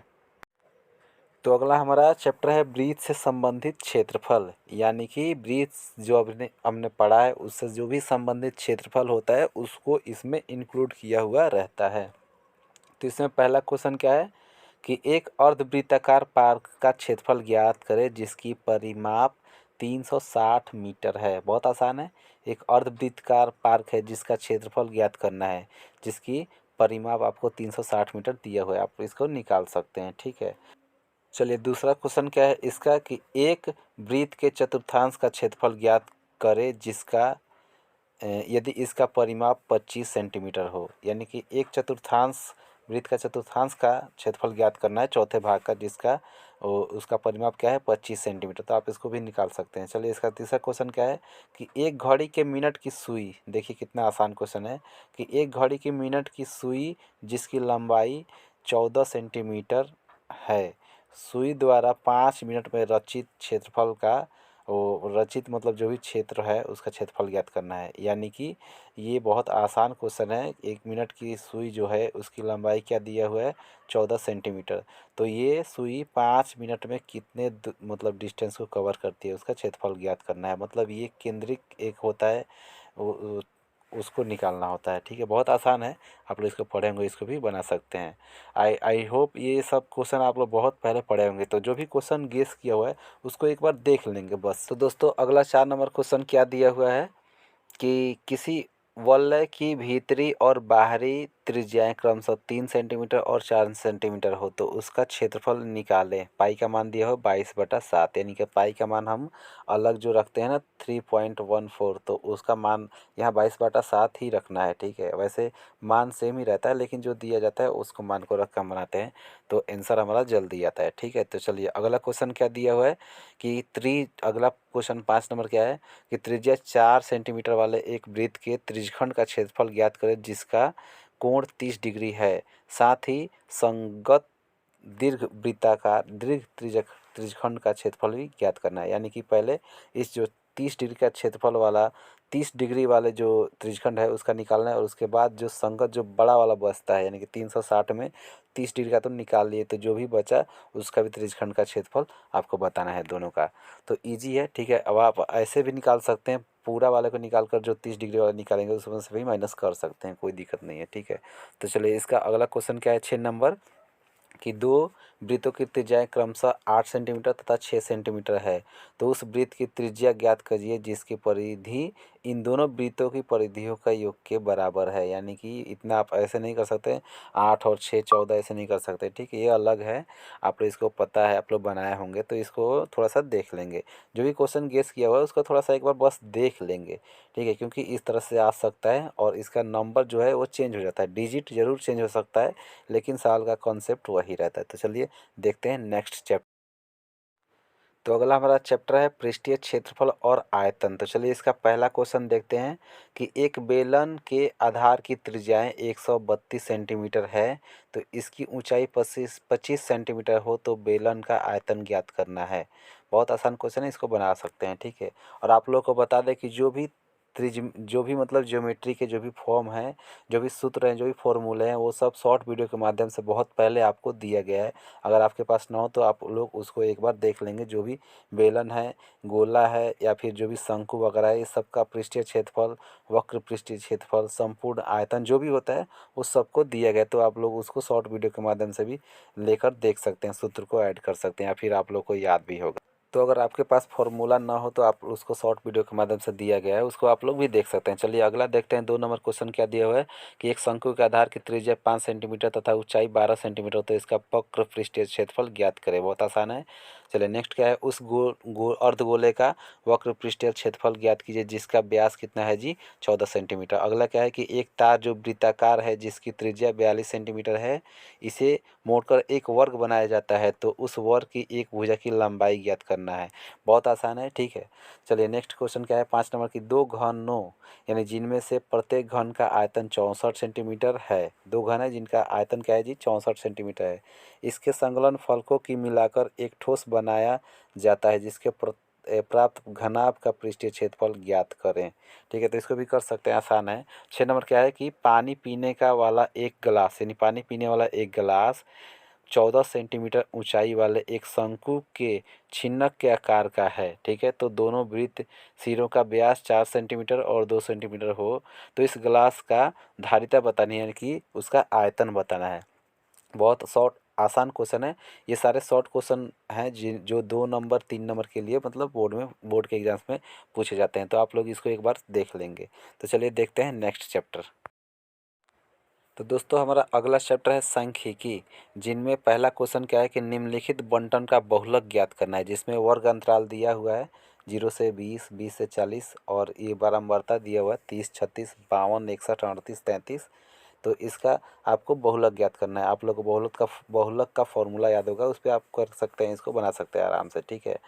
तो अगला हमारा चैप्टर है ब्रीथ से संबंधित क्षेत्रफल, यानी कि ब्रीथ जो हमने हमने पढ़ा है उससे जो भी संबंधित क्षेत्रफल होता है उसको इसमें इंक्लूड किया हुआ रहता है। तो इसमें पहला क्वेश्चन क्या है कि एक अर्धवृत्ताकार पार्क का क्षेत्रफल ज्ञात करें जिसकी परिमाप 360 मीटर है। बहुत आसान है, एक अर्धवृत्ताकार पार्क है जिसका क्षेत्रफल ज्ञात करना है, जिसकी परिमाप आपको 360 मीटर दिया हुआ है, आप इसको निकाल सकते हैं। ठीक है, चलिए दूसरा क्वेश्चन क्या है इसका कि एक वृत्त के चतुर्थांश का क्षेत्रफल ज्ञात करें जिसका यदि इसका परिमाप 25 सेंटीमीटर हो, यानी कि एक चतुर्थांश वृत्त का चतुर्थांश का क्षेत्रफल ज्ञात करना है, चौथे भाग का, जिसका उसका परिमाप क्या है 25 सेंटीमीटर, तो आप इसको भी निकाल सकते हैं। चलिए इसका तीसरा क्वेश्चन क्या है कि एक घड़ी के मिनट की सुई, देखिए कितना आसान क्वेश्चन है कि एक घड़ी की मिनट की सुई जिसकी लंबाई 14 सेंटीमीटर है, सुई द्वारा 5 मिनट में रचित क्षेत्रफल का, वो रचित मतलब जो भी क्षेत्र है उसका क्षेत्रफल ज्ञात करना है। यानी कि ये बहुत आसान क्वेश्चन है। 1 मिनट की सुई जो है उसकी लंबाई क्या दिया हुआ है 14 सेंटीमीटर, तो ये सुई 5 मिनट में कितने मतलब डिस्टेंस को कवर करती है उसका क्षेत्रफल ज्ञात करना है। मतलब ये केंद्रिक एक होता है, उसको निकालना होता है। ठीक है, बहुत आसान है, आप लोग इसको पढ़े होंगे, इसको भी बना सकते हैं। आई होप ये सब क्वेश्चन आप लोग बहुत पहले पढ़े होंगे, तो जो भी क्वेश्चन गेस किया हुआ है उसको एक बार देख लेंगे बस। तो दोस्तों अगला 4 नंबर क्वेश्चन क्या दिया हुआ है कि किसी वलय की भीतरी और बाहरी त्रिज्याएं क्रमशः 3 सेंटीमीटर और 4 सेंटीमीटर हो तो उसका क्षेत्रफल निकालें। पाई का मान दिया हो 22/7, यानी कि पाई का मान हम अलग जो रखते हैं ना 3.14, तो उसका मान यहाँ 22/7 ही रखना है। ठीक है, वैसे मान सेम ही रहता है लेकिन जो दिया जाता है उसको मान को रख कर हम बनाते हैं तो आंसर हमारा जल्दी आता है। ठीक है, तो चलिए अगला क्वेश्चन क्या दिया हुआ है कि अगला क्वेश्चन 5 नंबर क्या है कि त्रिज्या 4 सेंटीमीटर वाले एक वृत्त के त्रिज्यखंड का क्षेत्रफल ज्ञात करें जिसका कोण 30 डिग्री है। साथ ही संगत दीर्घ त्रिज्यखंड का क्षेत्रफल भी ज्ञात करना है। यानी कि पहले इस जो 30 डिग्री का क्षेत्रफल वाला 30 डिग्री वाले जो त्रिज्यखंड है उसका निकालना है और उसके बाद जो संगत जो बड़ा वाला बचता है यानी कि 360 में 30 डिग्री का तो निकाल लिए, तो जो भी बचा उसका भी त्रिज्यखंड का क्षेत्रफल आपको बताना है दोनों का। तो ईजी है। ठीक है, अब आप ऐसे भी निकाल सकते हैं, पूरा वाले को निकाल कर जो 30 डिग्री वाला निकालेंगे उसमें से भी माइनस कर सकते हैं, कोई दिक्कत नहीं है। ठीक है, तो चलिए इसका अगला क्वेश्चन क्या है 6 नंबर कि दो वृत्तों की त्रिज्याएं क्रमशः 8 सेंटीमीटर तथा 6 सेंटीमीटर है तो उस वृत्त की त्रिज्या ज्ञात करिए जिसकी परिधि इन दोनों वृत्तों की परिधियों का योग के बराबर है। यानी कि इतना आप ऐसे नहीं कर सकते, 8 और 6 14 ऐसे नहीं कर सकते। ठीक है, ये अलग है, आप लोग इसको पता है, आप लोग बनाए होंगे तो इसको थोड़ा सा देख लेंगे। जो भी क्वेश्चन गेस किया हुआ है उसको थोड़ा सा एक बार बस देख लेंगे। ठीक है, क्योंकि इस तरह से आ सकता है और इसका नंबर जो है वो चेंज हो जाता है, डिजिट जरूर चेंज हो सकता है लेकिन साल का कॉन्सेप्ट वही रहता है। तो चलिए देखते हैं नेक्स्ट चैप्टर। तो अगला हमारा चैप्टर है पृष्ठीय क्षेत्रफल और आयतन। तो चलिए इसका पहला क्वेश्चन देखते हैं कि एक बेलन के आधार की त्रिज्याएं 132 सेंटीमीटर है तो इसकी ऊंचाई 25 सेंटीमीटर हो तो बेलन का आयतन ज्ञात करना है। बहुत आसान क्वेश्चन है, इसको बना सकते हैं। ठीक है, और आप लोगों को बता दें कि जो भी मतलब ज्योमेट्री के जो भी फॉर्म हैं, जो भी सूत्र हैं, जो भी फॉर्मूले हैं, वो सब शॉर्ट वीडियो के माध्यम से बहुत पहले आपको दिया गया है। अगर आपके पास ना हो तो आप लोग उसको एक बार देख लेंगे। जो भी बेलन है, गोला है या फिर जो भी शंकु वगैरह है, इस सब का पृष्ठीय क्षेत्रफल, वक्र पृष्ठीय क्षेत्रफल, संपूर्ण आयतन जो भी होता है उस सबको दिया गया है। तो आप लोग उसको शॉर्ट वीडियो के माध्यम से भी लेकर देख सकते हैं, सूत्र को ऐड कर सकते हैं या फिर आप लोग को याद भी होगा। तो अगर आपके पास फॉर्मूला ना हो तो आप उसको शॉर्ट वीडियो के माध्यम से दिया गया है, उसको आप लोग भी देख सकते हैं। चलिए अगला देखते हैं 2 नंबर क्वेश्चन क्या दिया हुआ है कि एक शंकु के आधार की त्रिज्या 5 सेंटीमीटर तथा ऊंचाई 12 सेंटीमीटर तो इसका वक्र पृष्ठीय क्षेत्रफल ज्ञात करें। बहुत आसान है। चलिए नेक्स्ट क्या है, उस अर्धगोले का वक्र पृष्ठीय क्षेत्रफल ज्ञात कीजिए जिसका व्यास कितना है जी 14 सेंटीमीटर। अगला क्या है कि एक तार जो वृत्ताकार है जिसकी त्रिज्या 42 सेंटीमीटर है इसे मोड़कर एक वर्ग बनाया जाता है तो उस वर्ग की एक भुजा की लंबाई ज्ञात करना है। बहुत आसान है। ठीक है, चलिए नेक्स्ट क्वेश्चन क्या है 5 नंबर की दो घनों यानी जिनमें से प्रत्येक घन का आयतन 64 सेंटीमीटर है। दो घन है जिनका आयतन क्या है जी 64 सेंटीमीटर है। इसके संकलन फलकों की मिलाकर एक ठोस बनाया जाता है जिसके प्राप्त घनाभ का पृष्ठीय क्षेत्रफल ज्ञात करें। ठीक है, तो इसको भी कर सकते हैं, आसान है। 6 नंबर क्या है कि पानी पीने का वाला एक गिलास यानी पानी पीने वाला एक गिलास 14 सेंटीमीटर ऊंचाई वाले एक शंकु के छिन्नक के आकार का है। ठीक है, तो दोनों वृत्त सिरों का व्यास 4 सेंटीमीटर और 2 सेंटीमीटर हो तो इस गिलास का धारिता बतानी है, यानी कि उसका आयतन बताना है। बहुत शॉर्ट आसान क्वेश्चन है। ये सारे शॉर्ट क्वेश्चन हैं जिन जो 2 नंबर 3 नंबर के लिए मतलब बोर्ड के एग्जाम्स में पूछे जाते हैं, तो आप लोग इसको एक बार देख लेंगे। तो चलिए देखते हैं नेक्स्ट चैप्टर। तो दोस्तों हमारा अगला चैप्टर है सांख्यिकी, जिनमें पहला क्वेश्चन क्या है कि निम्नलिखित बंटन का बहुलक ज्ञात करना है, जिसमें वर्ग अंतराल दिया हुआ है 0 से 20, 20 से 40 और ये बारंबारता दिया हुआ है 30, 36, 52, 61, 38, 33। तो इसका आपको बहुलक ज्ञात करना है। आप लोग को बहुलक का फॉर्मूला याद होगा, उस पर आप कर सकते हैं, इसको बना सकते हैं आराम से। ठीक है,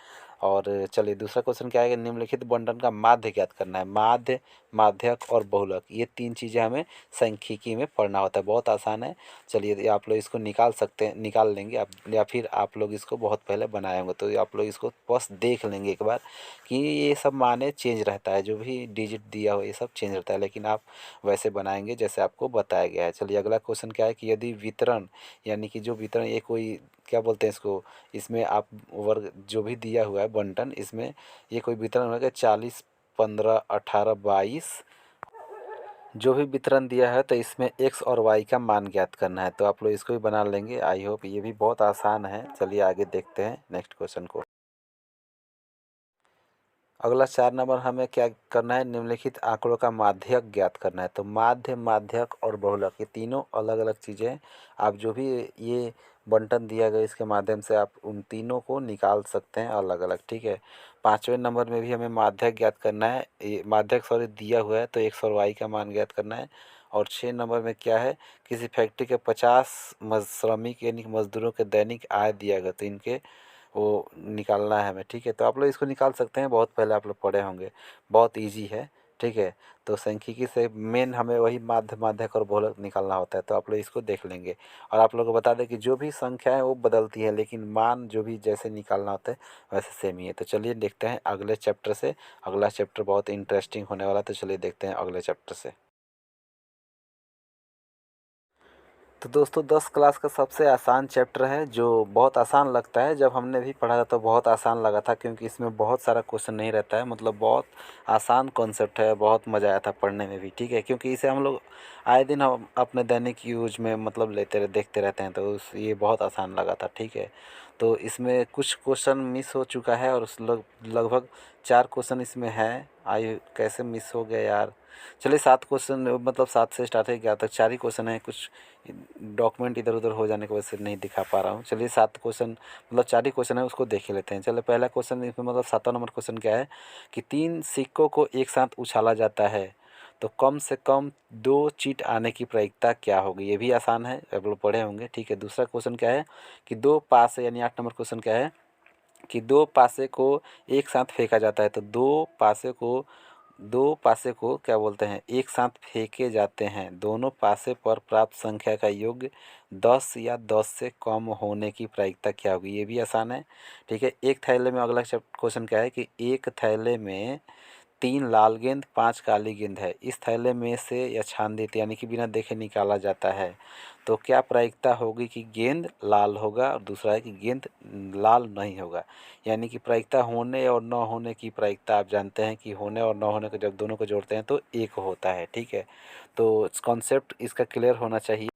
और चलिए दूसरा क्वेश्चन क्या है कि निम्नलिखित बंटन का माध्य ज्ञात करना है। माध्य, माध्यक और बहुलक ये 3 चीज़ें हमें सांख्यिकी में पढ़ना होता है। बहुत आसान है। चलिए आप लोग इसको निकाल सकते हैं, निकाल लेंगे आप या फिर आप लोग इसको बहुत पहले बनाए होंगे तो आप लोग इसको बस देख लेंगे एक बार कि ये सब माने चेंज रहता है, जो भी डिजिट दिया हो ये सब चेंज रहता है, लेकिन आप वैसे बनाएंगे जैसे आपको बताया गया है। चलिए अगला क्वेश्चन क्या है कि यदि वितरण यानी कि जो वितरण ये कोई क्या बोलते हैं इसको, इसमें आप वर्ग जो भी दिया हुआ है बंटन, इसमें ये कोई वितरण होगा 40, 15, 18, 22 जो भी वितरण दिया है तो इसमें एक्स और वाई का मान ज्ञात करना है। तो आप लोग इसको भी बना लेंगे। आई होप ये भी बहुत आसान है। चलिए आगे देखते हैं नेक्स्ट क्वेश्चन को। अगला 4 नंबर हमें क्या करना है, निम्नलिखित आंकड़ों का माध्यक ज्ञात करना है। तो माध्य, माध्यक और बहुलक ये तीनों अलग अलग चीज़ें, आप जो भी ये बंटन दिया गया इसके माध्यम से आप उन तीनों को निकाल सकते हैं अलग अलग, ठीक है। 5वें नंबर में भी हमें माध्यक ज्ञात करना है, ये माध्यक सॉरी दिया हुआ है तो x और y का मान ज्ञात करना है। और 6 नंबर में क्या है, किसी फैक्ट्री के 50 श्रमिक यानी कि मजदूरों के दैनिक आय दिया गया तो इनके वो निकालना है हमें, ठीक है। तो आप लोग इसको निकाल सकते हैं, बहुत पहले आप लोग पढ़े होंगे, बहुत इजी है, ठीक है। तो सांख्यिकी से मेन हमें वही माध्य, माध्यक और बहुलक निकालना होता है, तो आप लोग इसको देख लेंगे। और आप लोग को बता दें कि जो भी संख्या है वो बदलती है, लेकिन मान जो भी जैसे निकालना होता है वैसे सेम ही है। तो चलिए देखते हैं अगले चैप्टर से, अगला चैप्टर बहुत इंटरेस्टिंग होने वाला है, तो चलिए देखते हैं अगले चैप्टर से। तो दोस्तों 10 क्लास का सबसे आसान चैप्टर है, जो बहुत आसान लगता है। जब हमने भी पढ़ा था तो बहुत आसान लगा था, क्योंकि इसमें बहुत सारा क्वेश्चन नहीं रहता है, मतलब बहुत आसान कॉन्सेप्ट है, बहुत मज़ा आया था पढ़ने में भी, ठीक है। क्योंकि इसे हम लोग आए दिन हम अपने दैनिक यूज में मतलब देखते रहते हैं, तो ये बहुत आसान लगा था, ठीक है। तो इसमें कुछ क्वेश्चन मिस हो चुका है और लगभग 4 क्वेश्चन इसमें है। आई कैसे मिस हो गया यार। चलिए 7 क्वेश्चन, मतलब 7 से स्टार्ट है, क्या तक 4 ही क्वेश्चन है, कुछ डॉक्यूमेंट इधर उधर हो जाने की वजह से नहीं दिखा पा रहा हूँ। चलिए 7 क्वेश्चन, मतलब 4 ही क्वेश्चन है, उसको देख ही लेते हैं। चलिए पहला क्वेश्चन इसमें, मतलब 7वां नंबर क्वेश्चन क्या है कि 3 सिक्कों को एक साथ उछाला जाता है तो कम से कम 2 चीट आने की प्रायिकता क्या होगी। ये भी आसान है, आप लोग पढ़े होंगे, ठीक है। दूसरा क्वेश्चन क्या है कि 2 पासे, यानी 8 नंबर क्वेश्चन क्या है कि 2 पासे को एक साथ फेंका जाता है, तो 2 पासे को क्या बोलते हैं, एक साथ फेंके जाते हैं। दोनों पासे पर प्राप्त संख्या का योग 10 या 10 से कम होने की प्रायिकता क्या होगी। ये भी आसान है, ठीक है। एक थैले में, अगला क्वेश्चन क्या है कि एक थैले में 3 लाल गेंद 5 काली गेंद है, इस थैले में से यछांदित यानी कि बिना देखे निकाला जाता है, तो क्या प्रायिकता होगी कि गेंद लाल होगा, और दूसरा है कि गेंद लाल नहीं होगा। यानी कि प्रायिकता होने और न होने की प्रायिकता आप जानते हैं कि होने और न होने को जब दोनों को जोड़ते हैं तो एक होता है, ठीक है। तो कॉन्सेप्ट इसका क्लियर होना चाहिए।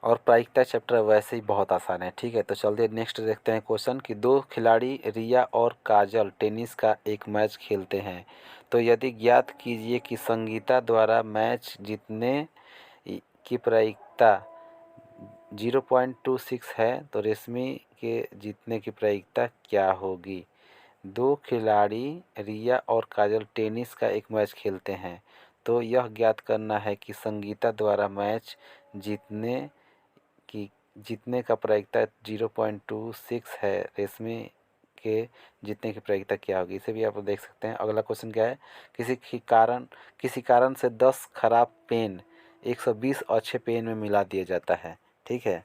और प्रायिकता चैप्टर वैसे ही बहुत आसान है, ठीक है। तो चलिए नेक्स्ट देखते हैं क्वेश्चन कि 2 खिलाड़ी रिया और काजल टेनिस का एक मैच खेलते हैं, तो यदि ज्ञात कीजिए कि संगीता द्वारा मैच जीतने की प्रायिकता 0.26 है, तो रेशमी के जीतने की प्रायिकता क्या होगी। 2 खिलाड़ी रिया और काजल टेनिस का एक मैच खेलते हैं, तो यह ज्ञात करना है कि संगीता द्वारा मैच जीतने की जीतने का प्रायिकता 0.26 है, रेशमी के जीतने की प्रायिकता क्या होगी। इसे भी आप देख सकते हैं। अगला क्वेश्चन क्या है, किसी कारण से 10 खराब पेन 120 अच्छे पेन में मिला दिया जाता है, ठीक है।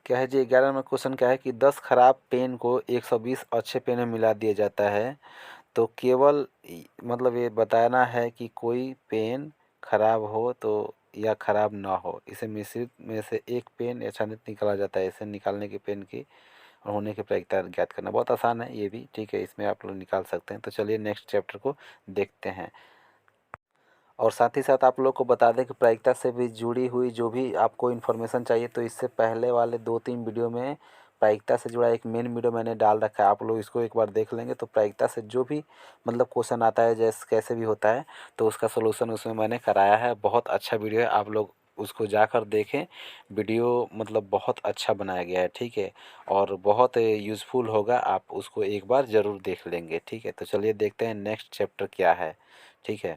क्या है जी, 11 नंबर क्वेश्चन क्या है कि 10 खराब पेन को 120 अच्छे पेन में मिला दिया जाता है, तो केवल मतलब ये बताना है कि कोई पेन खराब हो तो या खराब ना हो, इसे मिश्रित में से एक पेन या छानित निकाला जाता है। इसे निकालने के पेन की और होने की प्रायिकता ज्ञात करना बहुत आसान है ये भी, ठीक है। इसमें आप लोग निकाल सकते हैं। तो चलिए नेक्स्ट चैप्टर को देखते हैं। और साथ ही साथ आप लोग को बता दें कि प्रायिकता से भी जुड़ी हुई जो भी आपको इन्फॉर्मेशन चाहिए, तो इससे पहले वाले 2-3 वीडियो में प्रायिकता से जुड़ा एक मेन वीडियो मैंने डाल रखा है, आप लोग इसको एक बार देख लेंगे तो प्रायिकता से जो भी मतलब क्वेश्चन आता है जैसे कैसे भी होता है तो उसका सोल्यूशन उसमें मैंने कराया है। बहुत अच्छा वीडियो है, आप लोग उसको जाकर देखें। वीडियो मतलब बहुत अच्छा बनाया गया है, ठीक है, और बहुत यूज़फुल होगा, आप उसको एक बार ज़रूर देख लेंगे, ठीक है। तो चलिए देखते हैं नेक्स्ट चैप्टर क्या है, ठीक है।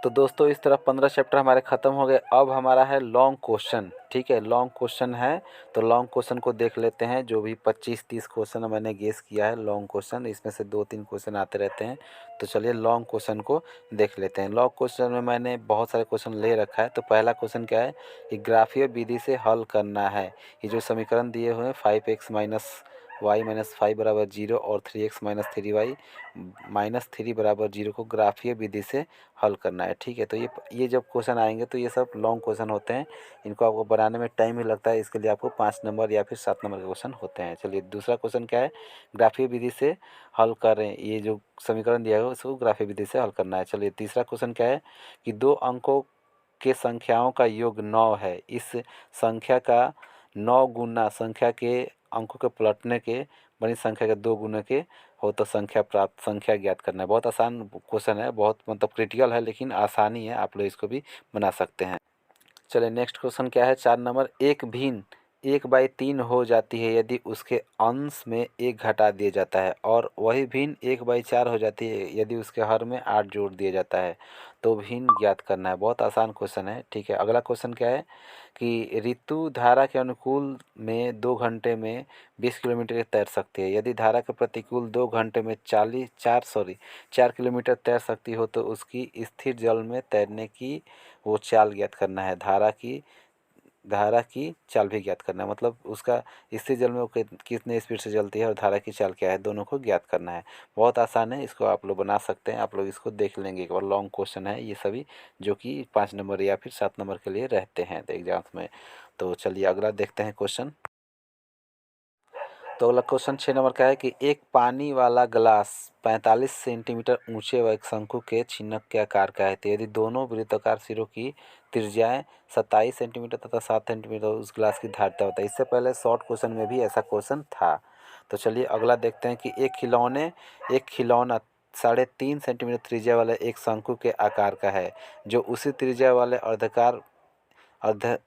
तो दोस्तों इस तरह 15 चैप्टर हमारे ख़त्म हो गए। अब हमारा है लॉन्ग क्वेश्चन, ठीक है, लॉन्ग क्वेश्चन है। तो लॉन्ग क्वेश्चन को देख लेते हैं। जो भी 25-30 क्वेश्चन मैंने गेस किया है लॉन्ग क्वेश्चन, इसमें से 2-3 क्वेश्चन आते रहते हैं। तो चलिए लॉन्ग क्वेश्चन को देख लेते हैं। लॉन्ग क्वेश्चन में मैंने बहुत सारे क्वेश्चन ले रखा है। तो पहला क्वेश्चन क्या है कि ग्राफीय विधि से हल करना है। ये जो समीकरण दिए हुए हैं 5x माइनस वाई माइनस 5 बराबर 0 और 3x माइनस 3y माइनस 3 बराबर 0 को ग्राफीय विधि से हल करना है, ठीक है। तो ये जब क्वेश्चन आएंगे तो ये सब लॉन्ग क्वेश्चन होते हैं, इनको आपको बनाने में टाइम ही लगता है, इसके लिए आपको 5 नंबर या फिर 7 नंबर के क्वेश्चन होते हैं। चलिए दूसरा क्वेश्चन क्या है, ग्राफीय विधि से हल करें। ये जो समीकरण दिया है उसको ग्राफीय विधि से हल करना है। चलिए तीसरा क्वेश्चन क्या है कि 2 अंकों के संख्याओं का योग 9 है, इस संख्या का 9 गुना संख्या के अंकों के पलटने के बड़ी संख्या के 2 गुने के हो तो संख्या ज्ञात करना है। बहुत आसान क्वेश्चन है, बहुत मतलब क्रिटिकल है, लेकिन आसानी है, आप लोग इसको भी बना सकते हैं। चलिए नेक्स्ट क्वेश्चन क्या है, 4 नंबर। एक भिन्न 1/3 हो जाती है यदि उसके अंश में 1 घटा दिया जाता है, और वही भिन्न 1/4 हो जाती है यदि उसके हर में 8 जोड़ दिया जाता है, तो भिन्न ज्ञात करना है। बहुत आसान क्वेश्चन है, ठीक है। अगला क्वेश्चन क्या है कि ऋतु धारा के अनुकूल में 2 घंटे में 20 किलोमीटर तैर सकती है। यदि धारा के प्रतिकूल 2 घंटे में 4 किलोमीटर तैर सकती हो तो उसकी स्थिर जल में तैरने की वो चाल ज्ञात करना है। धारा की चाल भी ज्ञात करना है, मतलब उसका स्थिर जल में वो कितने स्पीड से चलती है और धारा की चाल क्या है, दोनों को ज्ञात करना है। बहुत आसान है, इसको आप लोग बना सकते हैं। आप लोग इसको देख लेंगे एक बार, लॉन्ग क्वेश्चन है ये सभी, जो कि 5 नंबर या फिर 7 नंबर के लिए रहते हैं एग्जाम्स में। तो चलिए अगला देखते हैं क्वेश्चन। तो अगला क्वेश्चन 6 नंबर का है कि एक पानी वाला गिलास 45 सेंटीमीटर ऊंचे व एक शंकु के छिन्नक के आकार का है। तो यदि दोनों वृत्ताकार सिरों की त्रिज्याएं 27 सेंटीमीटर तथा 7 सेंटीमीटर उस गिलास की धारिता होता है। इससे पहले शॉर्ट क्वेश्चन में भी ऐसा क्वेश्चन था। तो चलिए अगला देखते हैं कि एक खिलौना 3.5 सेंटीमीटर त्रिज्या वाले एक शंकु के आकार का है, जो उसी त्रिज्या वाले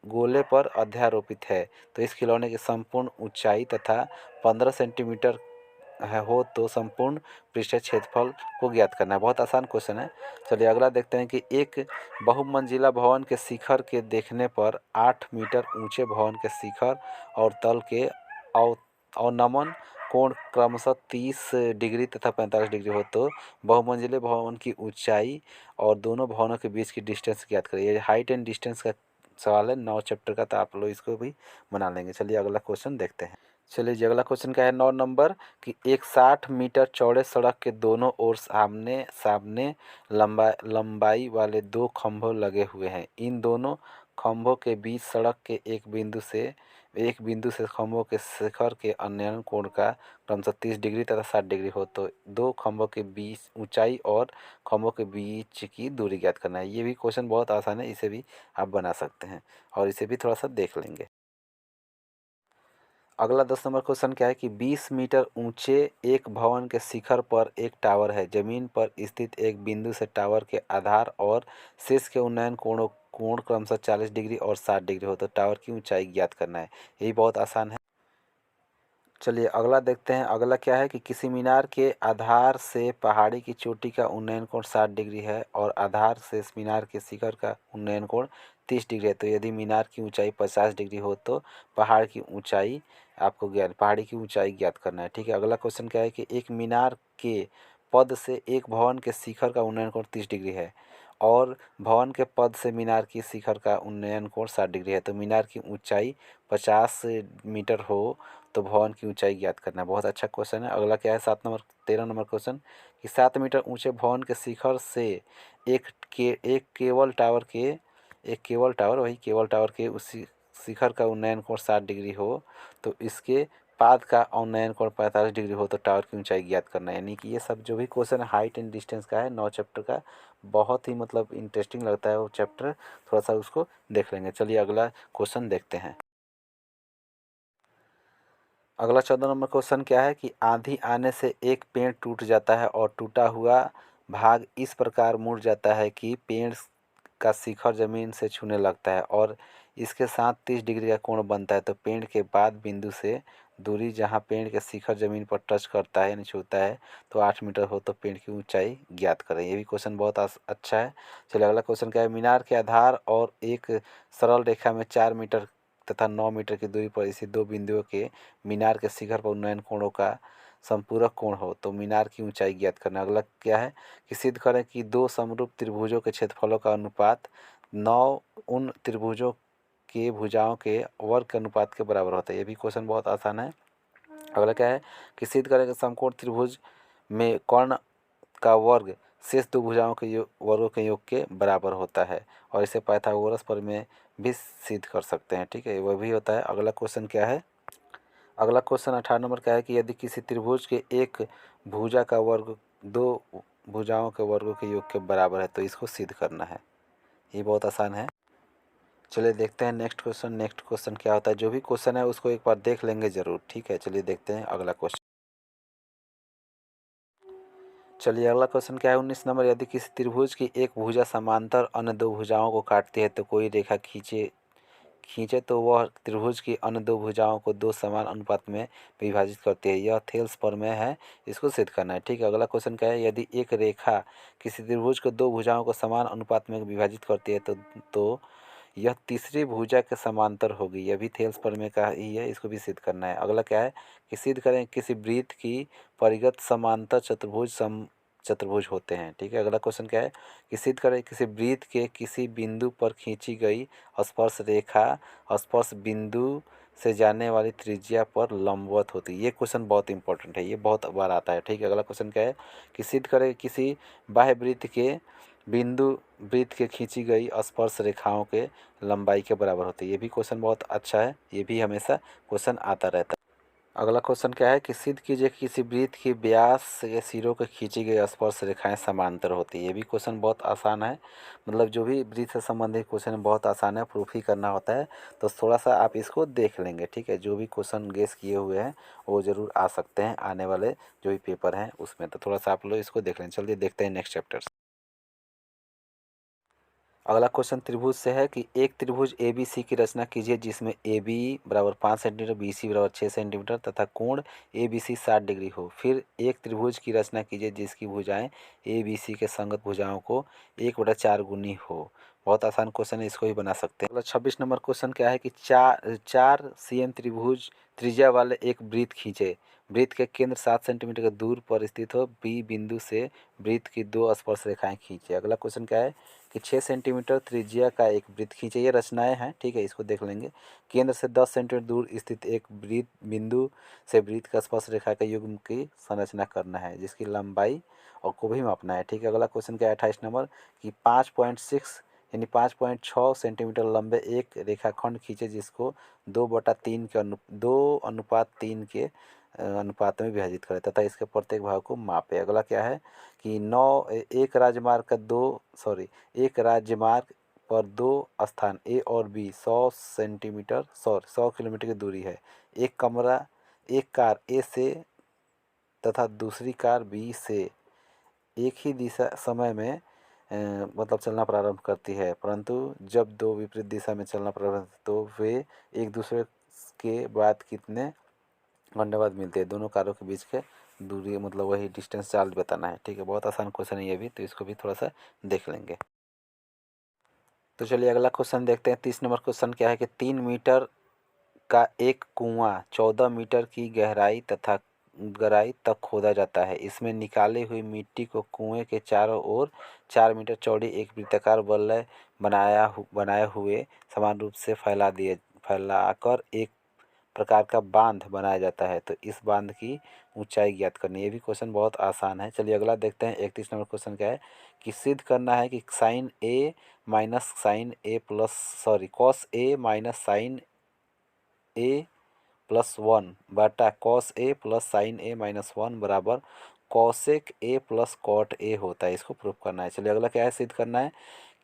गोले पर अध्यारोपित है। तो इस खिलौने की संपूर्ण ऊंचाई तथा 15 सेंटीमीटर हो तो संपूर्ण पृष्ठीय क्षेत्रफल को ज्ञात करना है। बहुत आसान क्वेश्चन है। चलिए अगला देखते हैं कि एक बहुमंजिला भवन के शिखर के देखने पर 8 मीटर ऊंचे भवन के शिखर और तल के अवनमन कोण क्रमशः 30 डिग्री तथा 45 डिग्री हो तो बहुमंजिले भवन की ऊंचाई और दोनों भवनों के बीच की डिस्टेंस ज्ञात करिए। ये हाइट एंड डिस्टेंस का सवाल है 9 चैप्टर का, तो आप लोग इसको भी बना लेंगे। चलिए अगला क्वेश्चन देखते हैं। चलिए जी अगला क्वेश्चन क्या है 9 नंबर कि एक 60 मीटर चौड़े सड़क के दोनों ओर सामने सामने लंबाई वाले 2 खंभों लगे हुए हैं। इन दोनों खंभों के बीच सड़क के एक बिंदु से खंभों के शिखर के अन्य कोण का क्रमशः 30 डिग्री तथा 60 डिग्री हो तो 2 खंभों के बीच ऊंचाई और खंभों के बीच की दूरी ज्ञात करना है। ये भी क्वेश्चन बहुत आसान है, इसे भी आप बना सकते हैं और इसे भी थोड़ा सा देख लेंगे। अगला 10 नंबर क्वेश्चन क्या है कि 20 मीटर ऊंचे एक भवन के शिखर पर एक टावर है। जमीन पर स्थित एक बिंदु से टावर के आधार और शीर्ष के उन्नयन कोण क्रमशः 40 डिग्री और 60 डिग्री हो तो टावर की ऊंचाई ज्ञात करना है। यही बहुत आसान है। चलिए अगला देखते हैं। अगला क्या है कि किसी मीनार के आधार से पहाड़ी की चोटी का उन्नयन कोण 60 डिग्री है और आधार से इस मीनार के शिखर का उन्नयन कोण 30 डिग्री है। तो यदि मीनार की ऊंचाई 50 डिग्री हो तो पहाड़ी की ऊंचाई ज्ञात करना है। ठीक है। अगला क्वेश्चन क्या है कि एक मीनार के पद से एक भवन के शिखर का उन्नयन कोण 30 डिग्री है और भवन के पद से मीनार की शिखर का उन्नयन कोण 60 डिग्री है। तो मीनार की ऊंचाई 50 मीटर हो तो भवन की ऊंचाई ज्ञात करना है। बहुत अच्छा क्वेश्चन है। अगला क्या है 13 नंबर क्वेश्चन कि 7 मीटर ऊंचे भवन के शिखर से एक केबल टावर वही केबल टावर के उसी शिखर का उन्नयन कोण 60 डिग्री हो तो इसके पाद का उन्नयन कोण 45 डिग्री हो तो टावर की ऊंचाई ज्ञात करना है। यानी कि ये सब जो भी क्वेश्चन हाइट एंड डिस्टेंस का है 9 चैप्टर का, बहुत ही मतलब इंटरेस्टिंग लगता है वो चैप्टर, थोड़ा सा उसको देख लेंगे। चलिए अगला क्वेश्चन देखते हैं। अगला 14 नंबर क्वेश्चन क्या है कि आंधी आने से एक पेड़ टूट जाता है और टूटा हुआ भाग इस प्रकार मुड़ जाता है कि पेड़ का शिखर जमीन से छूने लगता है और इसके साथ 30 डिग्री का कोण बनता है। तो पेड़ के बाद बिंदु से दूरी जहाँ पेड़ के शिखर जमीन पर टच करता है यानी छूता है तो 8 मीटर हो तो पेड़ की ऊंचाई ज्ञात करें। ये भी क्वेश्चन बहुत अच्छा है। चलिए अगला क्वेश्चन क्या है मीनार के आधार और एक सरल रेखा में 4 मीटर तथा 9 मीटर की दूरी पर इसी दो बिंदुओं के मीनार के शिखर पर उन्नयन कोणों का संपूरक कोण हो तो मीनार की ऊंचाई ज्ञात करना। अगला क्या है कि सिद्ध करें कि दो समरूप त्रिभुजों के क्षेत्रफलों का अनुपात 9 उन त्रिभुजों के भुजाओं के वर्ग के अनुपात के बराबर होता है। ये भी क्वेश्चन बहुत आसान है। अगला क्या है कि सिद्ध करें कि समकोण त्रिभुज में कर्ण का वर्ग शेष दो भुजाओं के वर्गों के योग के बराबर होता है और इसे पाइथागोरस प्रमेय में भी सिद्ध कर सकते हैं। ठीक है, वह भी होता है। अगला क्वेश्चन क्या है, अगला क्वेश्चन 18 नंबर का है कि यदि किसी त्रिभुज के एक भुजा का वर्ग दो भुजाओं के वर्गों के योग के बराबर है तो इसको सिद्ध करना है। ये बहुत आसान है। चलिए देखते हैं नेक्स्ट क्वेश्चन। नेक्स्ट क्वेश्चन क्या होता है, जो भी क्वेश्चन है उसको एक बार देख लेंगे ज़रूर, ठीक है। चलिए देखते हैं अगला क्वेश्चन। चलिए अगला क्वेश्चन क्या है, 19 नंबर। यदि किसी त्रिभुज की एक भुजा समांतर अन्य दो भुजाओं को काटती है तो कोई रेखा खींचे खींचे तो वह त्रिभुज की अन्य दो भुजाओं को दो समान अनुपात में विभाजित करती है। यह थेल्स प्रमेय है, इसको सिद्ध करना है, ठीक है। अगला क्वेश्चन क्या है, यदि एक रेखा किसी त्रिभुज को दो भुजाओं को समान अनुपात में विभाजित करती है तो यह तीसरी भुजा के समांतर होगी। यह भी थेल्स प्रमेय का ही है, इसको भी सिद्ध करना है। अगला क्या है कि सिद्ध करें किसी वृत्त की परिगत समांतर चतुर्भुज होते हैं, ठीक है। अगला क्वेश्चन क्या है कि सिद्ध करें किसी वृत्त के किसी बिंदु पर खींची गई स्पर्श रेखा स्पर्श बिंदु से जाने वाली त्रिज्या पर लंबवत होती है। ये क्वेश्चन बहुत इंपॉर्टेंट है, ये बहुत बार आता है, ठीक है। अगला क्वेश्चन क्या है कि सिद्ध करें किसी बाह्य वृत्त के बिंदु वृत्त के खींची गई स्पर्श रेखाओं के लंबाई के बराबर होती है। ये भी क्वेश्चन बहुत अच्छा है, ये भी हमेशा क्वेश्चन आता रहता है। अगला क्वेश्चन क्या है कि सिद्ध कीजिए कि किसी वृत्त की व्यास या सिरों के खींची गई स्पर्श रेखाएं समांतर होती है। ये भी क्वेश्चन बहुत आसान है, मतलब जो भी वृत्त से संबंधित क्वेश्चन है बहुत आसान है, प्रूफ ही करना होता है। तो थोड़ा सा आप इसको देख लेंगे, ठीक है। जो भी क्वेश्चन गेस किए हुए हैं वो ज़रूर आ सकते हैं आने वाले जो भी पेपर हैं उसमें, तो थोड़ा सा आप लोग इसको देख लें। चलिए देखते हैं नेक्स्ट चैप्टर। अगला क्वेश्चन त्रिभुज से है कि एक त्रिभुज ए बी सी की रचना कीजिए जिसमें ए बी बराबर 5 सेंटीमीटर, बी सी बराबर 6 सेंटीमीटर तथा कोण ए बी सी 60 डिग्री हो। फिर एक त्रिभुज की रचना कीजिए जिसकी भुजाएं ए बी सी के संगत भुजाओं को 1/4 गुनी हो। बहुत आसान क्वेश्चन है, इसको ही बना सकते हैं। अगला 26 नंबर क्वेश्चन क्या है कि 4 cm त्रिभुज त्रिज्या वाले एक वृत्त खींचे। वृत्त के केंद्र 7 सेंटीमीटर के दूर पर स्थित हो। बी बिंदु से वृत्त की दो स्पर्श रेखाएं खींचे। अगला क्वेश्चन क्या है कि 6 सेंटीमीटर त्रिज्या का एक वृत्त खींचे। ये रचनाएं हैं, ठीक है, इसको देख लेंगे। केंद्र से 10 सेंटीमीटर दूर स्थित एक वृत्त बिंदु से वृत्त का स्पर्श रेखा के युग्म की संरचना करना है जिसकी लंबाई और को भी मापना है, ठीक है। अगला क्वेश्चन क्या है 28 नंबर कि 5.6 यानी 5.6 सेंटीमीटर लंबे एक रेखाखंड खींचे जिसको 2/3 के 2:3 के अनुपात में विभाजित करें तथा इसके प्रत्येक भाग को मापे। अगला क्या है कि एक राजमार्ग पर दो स्थान ए और बी 100 किलोमीटर की दूरी है। एक कार ए से तथा दूसरी कार बी से एक ही दिशा समय में मतलब चलना प्रारंभ करती है, परंतु जब दो विपरीत दिशा में चलना प्रारंभ तो वे एक दूसरे के बाद कितने घंटे बाद मिलते हैं। दोनों कारों के बीच के दूरी मतलब वही डिस्टेंस चार्ज बताना है, ठीक है। बहुत आसान क्वेश्चन है ये भी, तो इसको भी थोड़ा सा देख लेंगे। तो चलिए अगला क्वेश्चन देखते हैं। 30 नंबर क्वेश्चन क्या है कि 3 मीटर का एक कुआं 14 मीटर की गहराई तक खोदा जाता है। इसमें निकाली हुई मिट्टी को कुएं के चारों ओर 4 मीटर चौड़ी एक वृत्ताकार वलय बनाए हुए समान रूप से फैलाकर एक प्रकार का बांध बनाया जाता है। तो इस बांध की ऊंचाई ज्ञात करनी है। ये भी क्वेश्चन बहुत आसान है। चलिए अगला देखते हैं। 31 नंबर क्वेश्चन क्या है कि सिद्ध करना है कि sine A minus sine A plus cos A minus sine A plus 1 बटा cos A plus sine A minus 1 बराबर cosec A plus cot A होता है। इसको प्रूफ करना है। चलिए अगला क्या है, सिद्ध करना है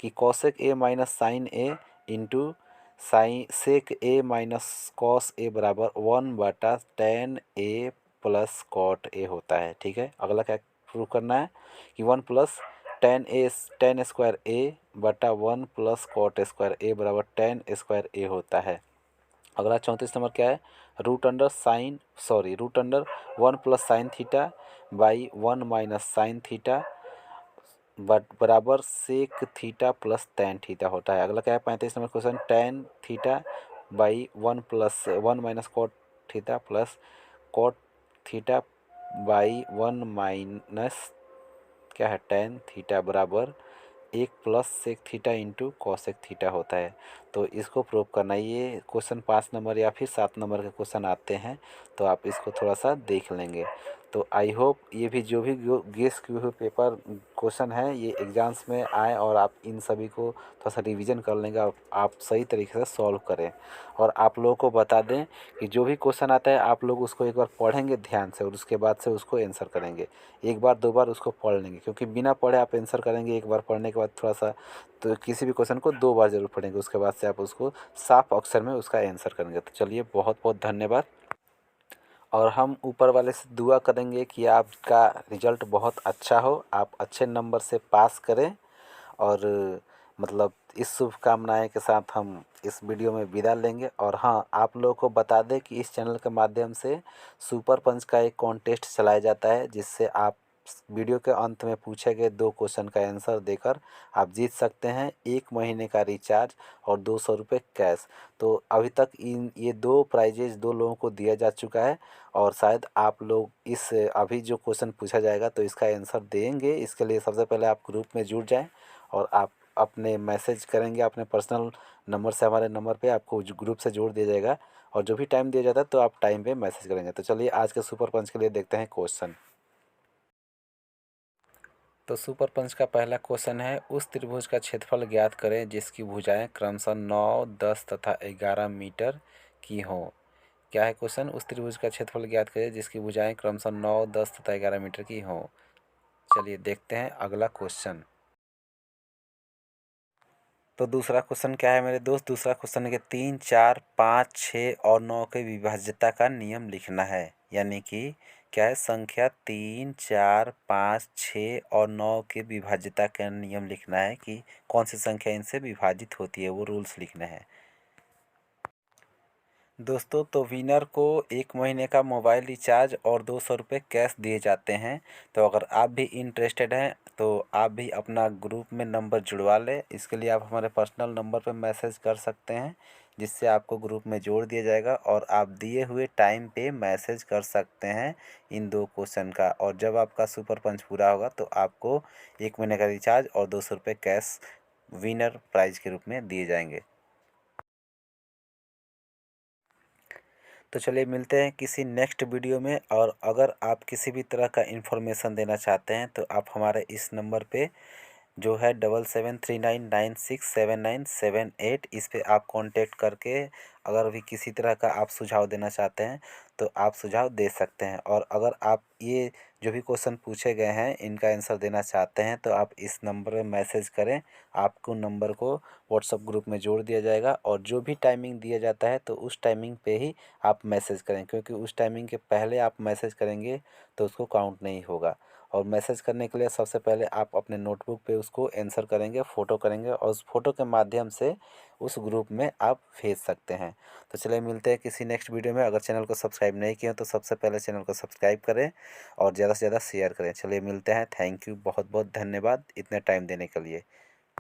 कि cosec A minus sine A into sine sec A minus cos A बराबर 1/tan A plus cot A होता है, ठीक है। अगला क्या प्रूफ करना है कि 1 + tan स्क्वायर ए बटा 1 + कॉट स्क्वायर ए बराबर tan स्क्वायर ए होता है। अगला 34 नंबर क्या है, रूट अंडर 1 + sin थीटा/1 - sin थीटा बराबर sec theta plus tan theta होता है। अगला क्या है 35 नंबर क्वेश्चन, tan थीटा/1 - 1 - कॉट थीटा प्लस कॉट थीटा/1 - क्या है टैन थीटा बराबर 1 + sec theta into cosec theta होता है। तो इसको प्रूव करना, ये क्वेश्चन 5 नंबर या फिर 7 नंबर के क्वेश्चन आते हैं, तो आप इसको थोड़ा सा देख लेंगे। तो आई होप ये भी जो भी गेस किए हुए पेपर क्वेश्चन हैं ये एग्ज़ाम्स में आए और आप इन सभी को थोड़ा सा रिवीजन कर लेंगे और आप सही तरीके से सॉल्व करें। और आप लोगों को बता दें कि जो भी क्वेश्चन आता है आप लोग उसको एक बार पढ़ेंगे ध्यान से और उसके बाद से उसको आंसर करेंगे। एक बार दो बार उसको पढ़ लेंगे, क्योंकि बिना पढ़े आप आंसर करेंगे एक बार पढ़ने के बाद थोड़ा सा, तो किसी भी क्वेश्चन को 2 बार जरूर पढ़ेंगे उसके बाद से से आप उसको साफ अक्षर में उसका आंसर करेंगे। तो चलिए बहुत बहुत धन्यवाद। और हम ऊपर वाले से दुआ करेंगे कि आपका रिज़ल्ट बहुत अच्छा हो, आप अच्छे नंबर से पास करें। और मतलब इस शुभकामनाएं के साथ हम इस वीडियो में विदा लेंगे। और हाँ, आप लोगों को बता दें कि इस चैनल के माध्यम से सुपर पंच का एक कॉन्टेस्ट चलाया जाता है, जिससे आप वीडियो के अंत में पूछे गए 2 क्वेश्चन का आंसर देकर आप जीत सकते हैं 1 महीने का रिचार्ज और 200 रुपये कैश। तो अभी तक ये 2 प्राइजेज 2 लोगों को दिया जा चुका है। और शायद आप लोग इस अभी जो क्वेश्चन पूछा जाएगा तो इसका आंसर देंगे। इसके लिए सबसे पहले आप ग्रुप में जुड़ जाएं और आप अपने मैसेज करेंगे अपने पर्सनल नंबर से, हमारे नंबर पे आपको ग्रुप से जोड़ दिया जाएगा। और जो भी टाइम दिया जाता है तो आप टाइम पे मैसेज करेंगे। तो चलिए आज के सुपर पंच के लिए देखते हैं क्वेश्चन। तो सुपर पंच का पहला क्वेश्चन है, उस त्रिभुज का क्षेत्रफल ज्ञात करें जिसकी भुजाएं क्रमशः 9, 10 तथा 11 मीटर की हों। क्या है क्वेश्चन? उस त्रिभुज का क्षेत्रफल ज्ञात करें जिसकी भुजाएं क्रमशः 9, 10 तथा 11 मीटर की हों। चलिए देखते हैं अगला क्वेश्चन। तो दूसरा क्वेश्चन क्या है मेरे दोस्त? दूसरा क्वेश्चन है कि 3, 4, 5, 6 और 9 के विभाज्यता का नियम लिखना है। यानी कि क्या है? संख्या 3, 4, 5, 6 और 9 के विभाज्यता का नियम लिखना है कि कौन सी संख्या इनसे विभाजित होती है, वो रूल्स लिखने हैं दोस्तों। तो विनर को 1 महीने का मोबाइल रिचार्ज और 200 रुपये कैश दिए जाते हैं। तो अगर आप भी इंटरेस्टेड हैं तो आप भी अपना ग्रुप में नंबर जुड़वा लें। इसके लिए आप हमारे पर्सनल नंबर पर मैसेज कर सकते हैं, जिससे आपको ग्रुप में जोड़ दिया जाएगा। और आप दिए हुए टाइम पे मैसेज कर सकते हैं इन 2 क्वेश्चन का। और जब आपका सुपर पंच पूरा होगा तो आपको 1 महीने का रिचार्ज और 200 रुपये कैश विनर प्राइज के रूप में दिए जाएंगे। तो चलिए मिलते हैं किसी नेक्स्ट वीडियो में। और अगर आप किसी भी तरह का इन्फॉर्मेशन देना चाहते हैं तो आप हमारे इस नंबर पे जो है 7739967978, इस पे आप कांटेक्ट करके अगर भी किसी तरह का आप सुझाव देना चाहते हैं तो आप सुझाव दे सकते हैं। और अगर आप ये जो भी क्वेश्चन पूछे गए हैं इनका आंसर देना चाहते हैं तो आप इस नंबर पे मैसेज करें। आपको नंबर को व्हाट्सएप ग्रुप में जोड़ दिया जाएगा। और जो भी टाइमिंग दिया जाता है तो उस टाइमिंग पे ही आप मैसेज करें, क्योंकि उस टाइमिंग के पहले आप मैसेज करेंगे तो उसको काउंट नहीं होगा। और मैसेज करने के लिए सबसे पहले आप अपने नोटबुक पे उसको आंसर करेंगे, फ़ोटो करेंगे और उस फ़ोटो के माध्यम से उस ग्रुप में आप भेज सकते हैं। तो चलिए मिलते हैं किसी नेक्स्ट वीडियो में। अगर चैनल को सब्सक्राइब नहीं किया तो सबसे पहले चैनल को सब्सक्राइब करें और ज़्यादा से ज़्यादा शेयर करें। चलिए मिलते हैं। थैंक यू, बहुत बहुत धन्यवाद इतने टाइम देने के लिए।